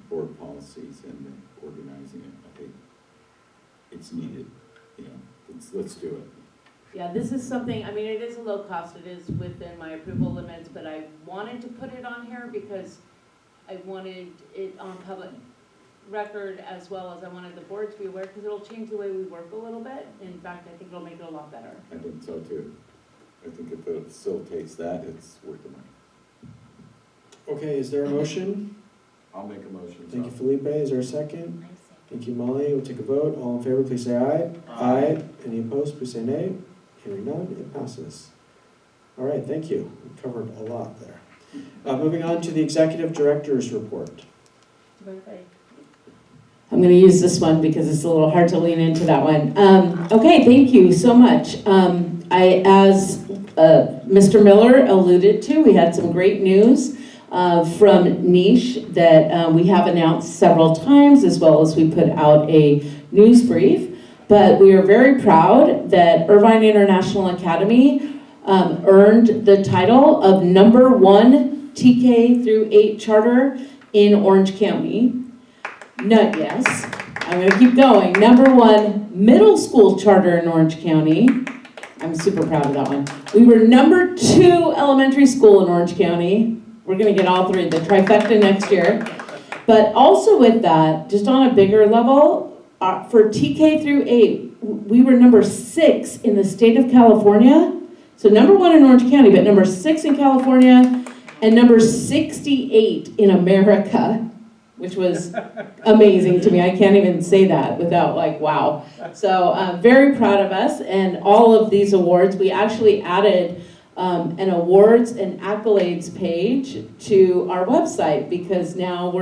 board policies and the organizing it. I think it's needed, let's do it. Yeah, this is something, it is a low cost, it is within my approval limits, but I wanted to put it on here because I wanted it on public record as well as I wanted the board to be aware, because it'll change the way we work a little bit. In fact, I think it'll make it a lot better. I think so too. I think if it facilitates that, it's worth the money. okay, is there a motion? I'll make a motion. Thank you, Felipe. Is there a second? Thank you, Molly. We'll take a vote. All in favor, please say aye. Aye. Any opposed, please say nay. Hearing none, it passes. All right, thank you. We covered a lot there. Moving on to the Executive Director's Report. I'm going to use this one because it's a little hard to lean into that one. Okay, thank you so much. As Mr. Miller alluded to, we had some great news from Niche that we have announced several times, as well as we put out a news brief. But we are very proud that Irvine International Academy earned the title of #1 TK through 8 charter in Orange County. Yes, I'm going to keep going. #1 middle school charter in Orange County. I'm super proud of that one. We were #2 elementary school in Orange County. We're going to get all 3, the trifecta next year. But also with that, just on a bigger level, for TK through 8, we were #6 in the state of California. So #1 in Orange County, but #6 in California, and #68 in America, which was amazing to me. I can't even say that without wow. So I'm very proud of us and all of these awards. We actually added an awards and accolades page to our website because now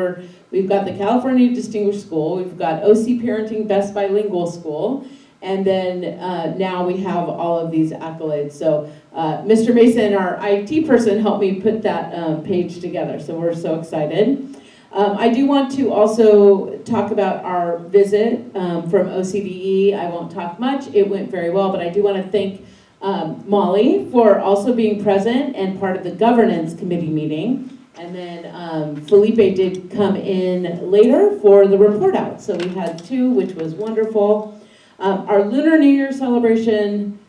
we've got the California Distinguished School, we've got OC Parenting Best Bilingual School, and then now we have all of these accolades. So Mr. Mason, our IT person, helped me put that page together, so we're so excited. I do want to also talk about our visit from OCDE. I won't talk much. It went very well, but I do want to thank Molly for also being present and part of the governance committee meeting. And then Felipe did come in later for the report out. So we had two, which was wonderful. Our Lunar New Year celebration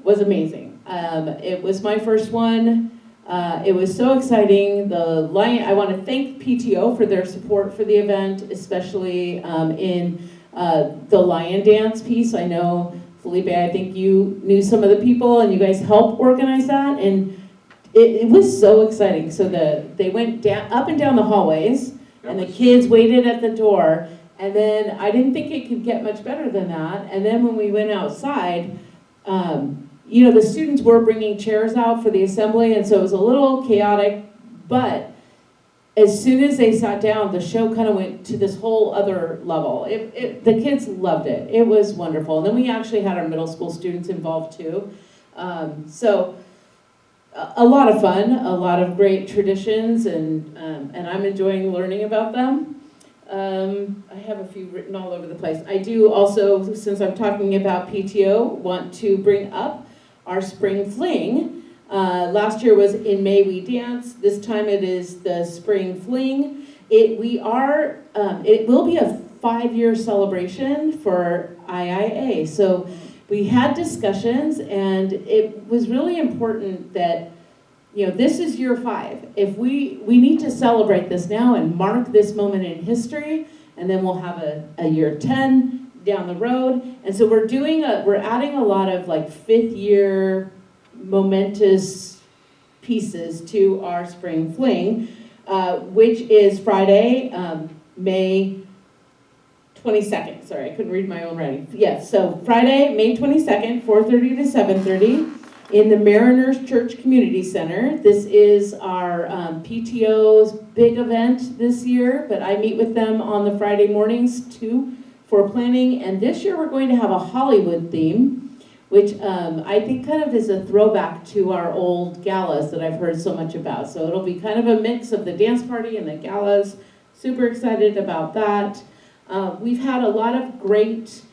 was amazing. It was my first one. It was so exciting. I want to thank PTO for their support for the event, especially in the lion dance piece. I know, Felipe, I think you knew some of the people and you guys helped organize that, and it was so exciting. So they went up and down the hallways, and the kids waited at the door, and then I didn't think it could get much better than that. And then when we went outside, the students were bringing chairs out for the assembly, and so it was a little chaotic, but as soon as they sat down, the show kind of went to this whole other level. The kids loved it. It was wonderful. And then we actually had our middle school students involved too. So a lot of fun, a lot of great traditions, and I'm enjoying learning about them. I have a few written all over the place. I do also, since I'm talking about PTO, want to bring up our spring fling. Last year was In May We Dance. This time it is the spring fling. It will be a 5-year celebration for IIA. So we had discussions, and it was really important that, this is year 5. If we need to celebrate this now and mark this moment in history, and then we'll have a year 10 down the road. And so we're adding a lot of like 5th year momentous pieces to our spring fling, which is Friday, May 22nd. Sorry, I couldn't read my own writing. Yes, so Friday, May 22nd, 4:30 to 7:30 in the Mariners Church Community Center. This is our PTO's big event this year, but I meet with them on the Friday mornings too for planning. And this year we're going to have a Hollywood theme, which I think kind of is a throwback to our old galas that I've heard so much about. So it'll be kind of a mix of the dance party and the galas. Super excited about that. We've had a lot of great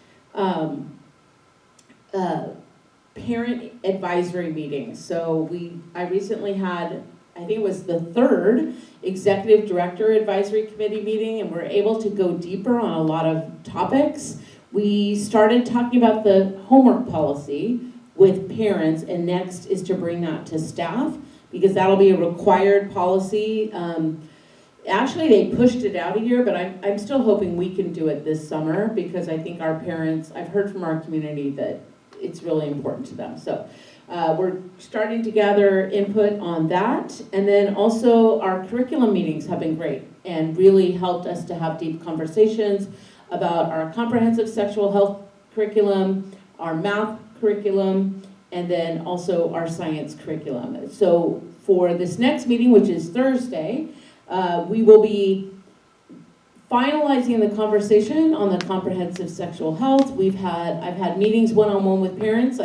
parent advisory meetings. So I recently had, I think it was the 3rd Executive Director Advisory Committee meeting, and we're able to go deeper on a lot of topics. We started talking about the homework policy with parents, and next is to bring that to staff, because that'll be a required policy. Actually, they pushed it out a year, but I'm still hoping we can do it this summer, because I think our parents, I've heard from our community that it's really important to them. So we're starting to gather input on that. And then also our curriculum meetings have been great and really helped us to have deep conversations about our comprehensive sexual health curriculum, our math curriculum, and then also our science curriculum. So for this next meeting, which is Thursday, we will be finalizing the conversation on the comprehensive sexual health. I've had meetings one-on-one with parents.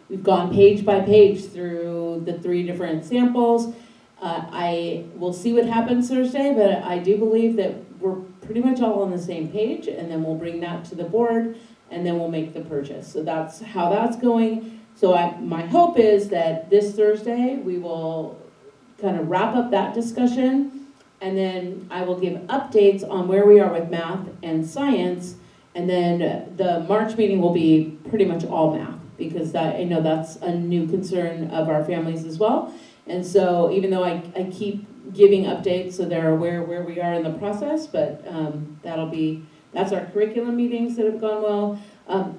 We've gone page by page through the 3 different samples. I will see what happens Thursday, but I do believe that we're pretty much all on the same page, and then we'll bring that to the board, and then we'll make the purchase. So that's how that's going. So my hope is that this Thursday, we will kind of wrap up that discussion, and then I will give updates on where we are with math and science, and then the March meeting will be pretty much all math, because I know that's a new concern of our families as well. And so even though I keep giving updates so they're aware where we are in the process, but that's our curriculum meetings that have gone well.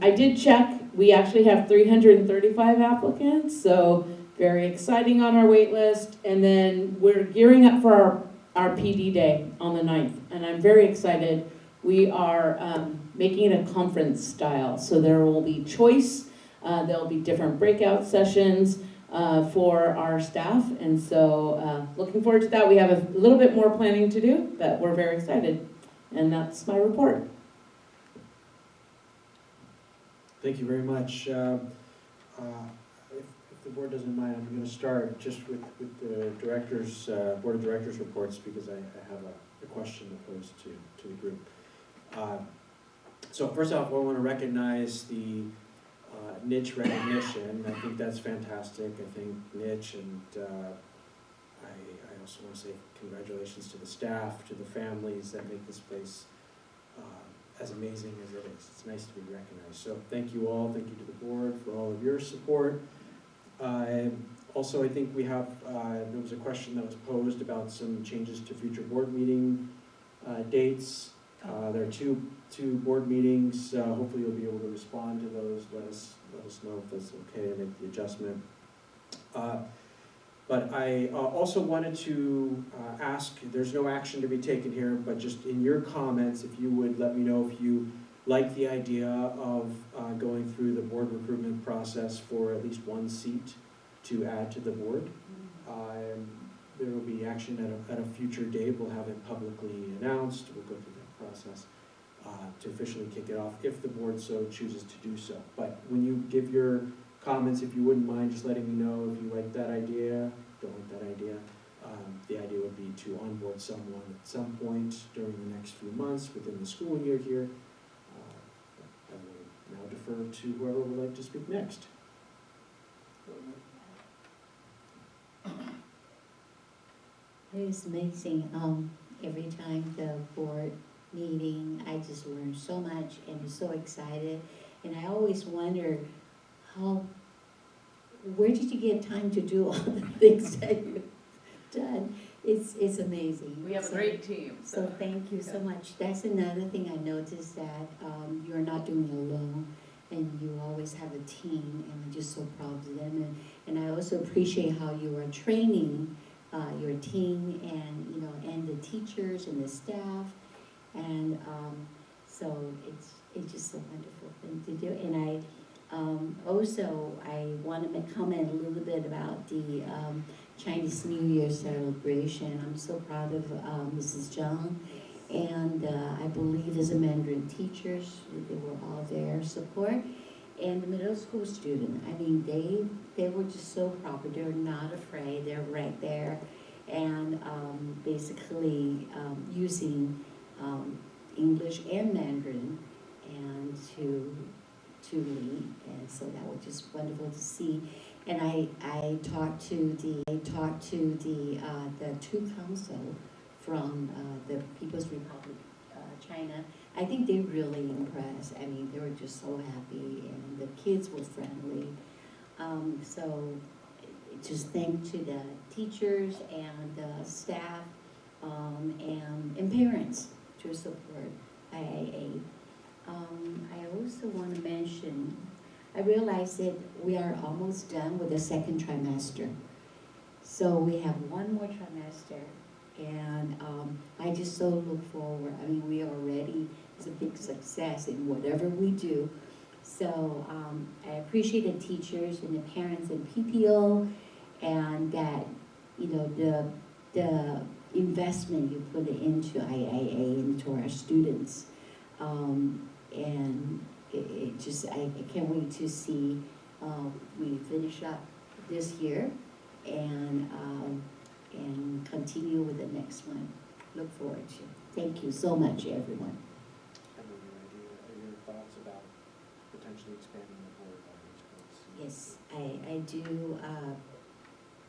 I did check, we actually have 335 applicants, so very exciting on our wait list. And then we're gearing up for our PD day on the 9th, and I'm very excited. We are making it a conference style, so there will be choice, there'll be different breakout sessions for our staff, and so looking forward to that. We have a little bit more planning to do, but we're very excited, and that's my report. Thank you very much. If the board doesn't mind, I'm going to start just with the directors, board of directors reports, because I have a question to pose to the group. So first off, I want to recognize the niche recognition. I think that's fantastic. I think niche, and I also want to say congratulations to the staff, to the families that make this place as amazing as it is. It's nice to be recognized. So thank you all. Thank you to the board for all of your support. Also, I think we have, there was a question that was posed about some changes to future board meeting dates. There are two board meetings. Hopefully you'll be able to respond to those. Let us know if that's okay to make the adjustment. But I also wanted to ask, there's no action to be taken here, but just in your comments, if you would let me know if you like the idea of going through the board recruitment process for at least one seat to add to the board. There will be action at a future date. We'll have it publicly announced. We'll go through that process to officially kick it off if the board so chooses to do so. But when you give your comments, if you wouldn't mind just letting me know if you like that idea, don't like that idea. The idea would be to onboard someone at some point during the next few months within the school year here. I will now defer to whoever would like to speak next. It's amazing. Every time the board meeting, I just learn so much and I'm so excited. And I always wonder where did you get time to do all the things that you've done? It's amazing. We have a great team. So thank you so much. That's another thing I noticed, that you're not doing it alone, and you always have a team, and I'm just so proud of them. And I also appreciate how you are training your team, and the teachers and the staff, and so it's just a wonderful thing to do. And I also want to comment a little bit about the Chinese New Year celebration. I'm so proud of Mrs. Zhang, and I believe as a Mandarin teachers, they were all there, support. And the middle school student, I mean, they were just so proper. They're not afraid. They're right there, and basically using English and Mandarin, and to lead. And so that was just wonderful to see. And I talked to the two council from the People's Republic China. I think they really impressed. I mean, they were just so happy, and the kids were friendly. So just thank to the teachers and the staff and parents to support IIA. I also want to mention, I realize that we are almost done with the second trimester. So we have one more trimester, and I just so look forward. I mean, we already, it's a big success in whatever we do. So I appreciate the teachers and the parents and PTO, and that, the investment you put into IIA, into our students. And it just, I can't wait to see we finish up this year and continue with the next one. Look forward to. Thank you so much, everyone. Have your thoughts about potentially expanding the board by Yes, I do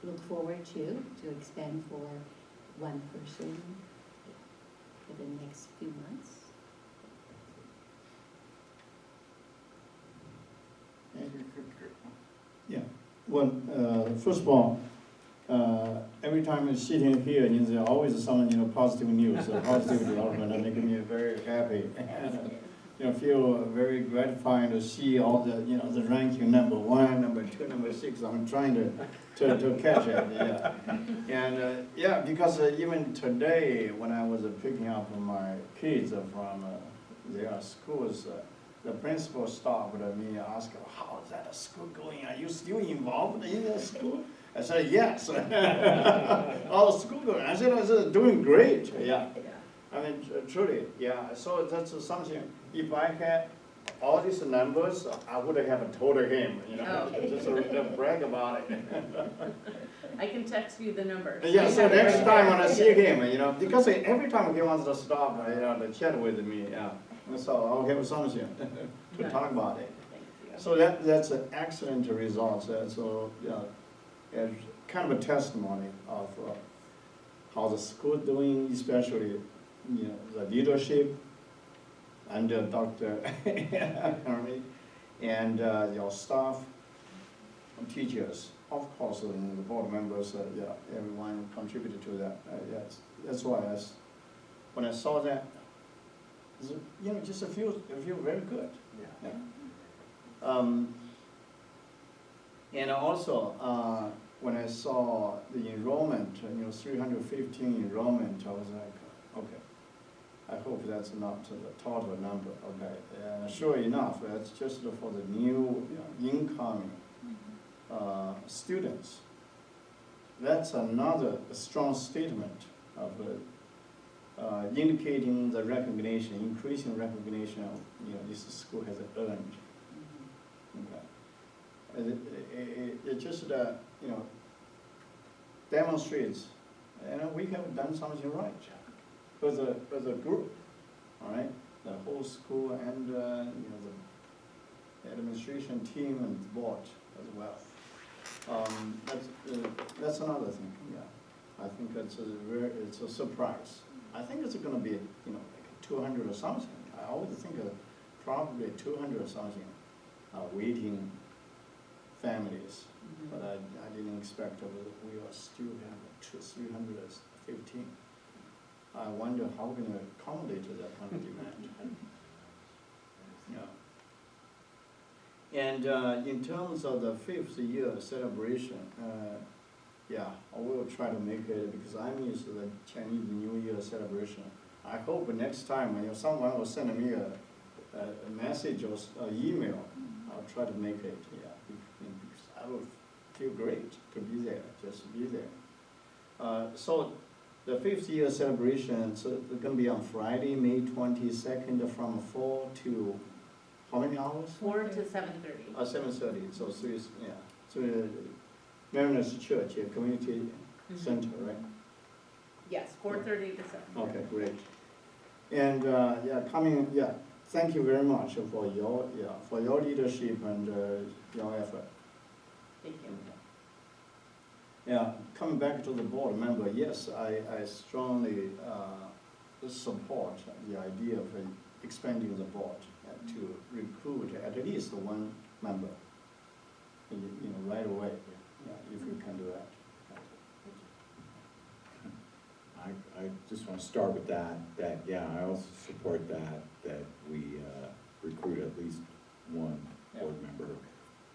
look forward to expand for one person for the next few months. Yeah, well, first of all, every time I'm sitting here, there's always some, positive news, positive development, that makes me very happy. And, feel very gratifying to see all the, the ranking number 1, number 2, number 6. I'm trying to catch it, yeah. And because even today, when I was picking up my kids from their schools, the principal stopped me and asked, how is that school going? Are you still involved in the school? I said, yes. Our school going. I said, doing great, yeah. I mean, truly, yeah. So that's something, if I had all these numbers, I would have told him, just to brag about it. I can text you the number. Yeah, so next time when I see him, because every time he wants to stop, to chat with me, so I'll have something to talk about it. So that's an excellent result, so, it's kind of a testimony of how the school doing, especially, the leadership under Dr. Henry, and your staff, and teachers, of course, the board members, everyone contributed to that. Yes, that's why when I saw that, just feel very good. Yeah. And also, when I saw the enrollment, 315 enrollment, I was like, okay, I hope that's not the total number, okay? And sure enough, that's just for the new incoming students. That's another strong statement of indicating the recognition, increasing recognition of this school has earned. Okay. It just demonstrates, we have done something right as a group, all right? The whole school and the administration team and board as well. That's another thing. Yeah, I think it's a surprise. I think it's going to be like 200 or something. I always think probably 200 or something waiting families, but I didn't expect we will still have 315. I wonder how we're going to accommodate that kind of demand. Yeah. And in terms of the 5th year celebration, I will try to make it because I'm used to the Chinese New Year celebration. I hope next time someone will send me a message or email, I'll try to make it. Yeah, because I will feel great to be there, just be there. So the 5th year celebration, so it's going to be on Friday, May 22nd, from 4 to how many hours? 4 to 7:30. 7:30. So so Mariners Church, community center, right? Yes, 4:30 to 7. Okay, great. And thank you very much for your leadership and your effort. Thank you. Yeah, coming back to the board member, yes, I strongly support the idea of expanding the board to recruit at least one member, right away, if you can do that. I just want to start with that I also support that we recruit at least one board member,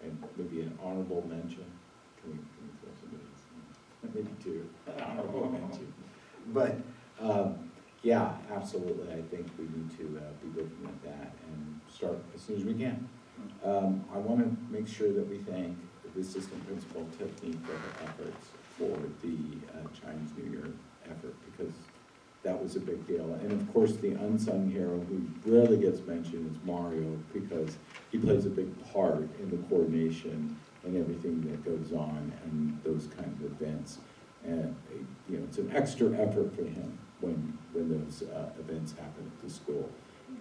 and maybe an honorable mention. Can we throw somebody? Maybe two, honorable mention. But, absolutely, I think we need to be looking at that and start as soon as we can. I want to make sure that we thank the assistant principal, Tiffany, for her efforts for the Chinese New Year effort, because that was a big deal. And of course, the unsung hero who rarely gets mentioned is Mario, because he plays a big part in the coordination and everything that goes on and those kinds of events. And it's an extra effort for him when those events happen at the school.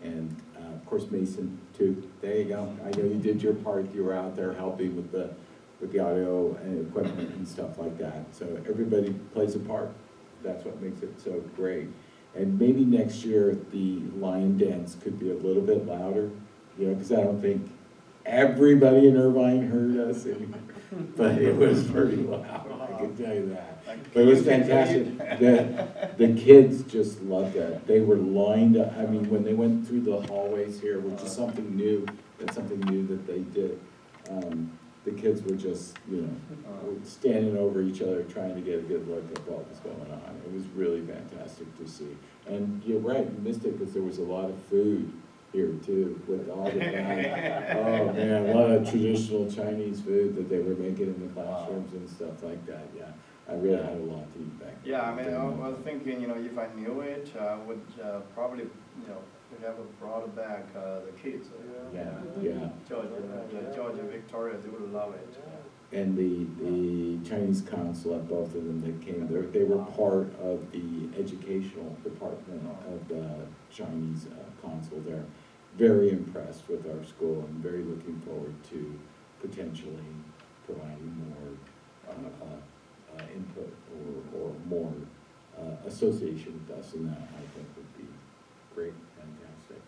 And of course, Mason too. There you go. I know you did your part. You were out there helping with the audio and equipment and stuff like that. So everybody plays a part. That's what makes it so great. And maybe next year the lion dance could be a little bit louder, because I don't think everybody in Irvine heard us, but it was pretty loud, I can tell you that. But it was fantastic. The kids just loved it. They were lined up. I mean, when they went through the hallways here, which is something new, that they did. The kids were just, standing over each other, trying to get a good look at what was going on. It was really fantastic to see. And you're right, you missed it because there was a lot of food here too, with all the oh man, a lot of traditional Chinese food that they were making in the classrooms and stuff like that. Yeah, I really had a lot to eat back there. Yeah, I mean, I was thinking, if I knew it, I would probably, have brought back the kids. Yeah. George and Victoria, they would love it. and the Chinese consulate, both of them that came there, they were part of the educational department of the Chinese consul there. Very impressed with our school and very looking forward to potentially providing more input or more association with us, and that I think would be great, fantastic.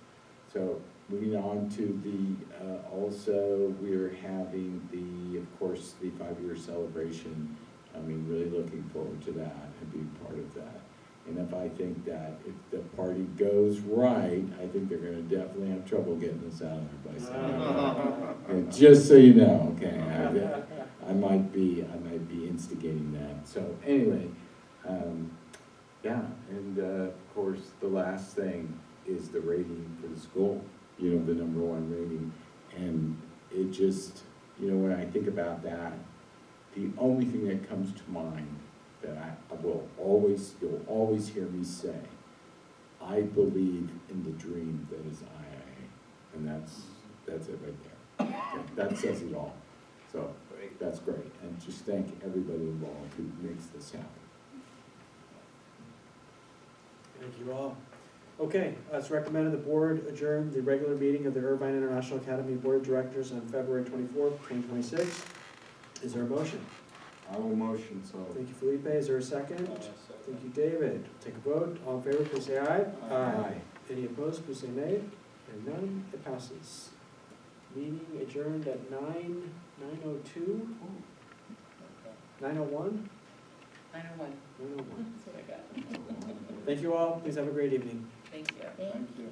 So moving on to the, also we're having of course, the 5-year celebration. I mean, really looking forward to that and being part of that. And if I think that if the party goes right, I think they're gonna definitely have trouble getting us out of there by Saturday. And just so you know, okay, I might be instigating that. So anyway, yeah, and of course, the last thing is the rating for the school, you know, the #1 rating. And it just, you know, when I think about that, the only thing that comes to mind that you'll always hear me say, I believe in the dream that is IIA. And that's it right there. That says it all. So that's great. And just thank everybody involved who makes this happen. Thank you all. Okay, it's recommended the board adjourn the regular meeting of the Irvine International Academy Board of Directors on February 24th, 2026. Is there a motion? I will motion so. Thank you, Felipe. Is there a second? Thank you, David. Take a vote. All in favor, please say aye. Aye. Any opposed, please say nay. And none, it passes. Meeting adjourned at 9:02? 9:01? 901. 9:01. That's what I got. Thank you all. Please have a great evening. Thank you. Thank you.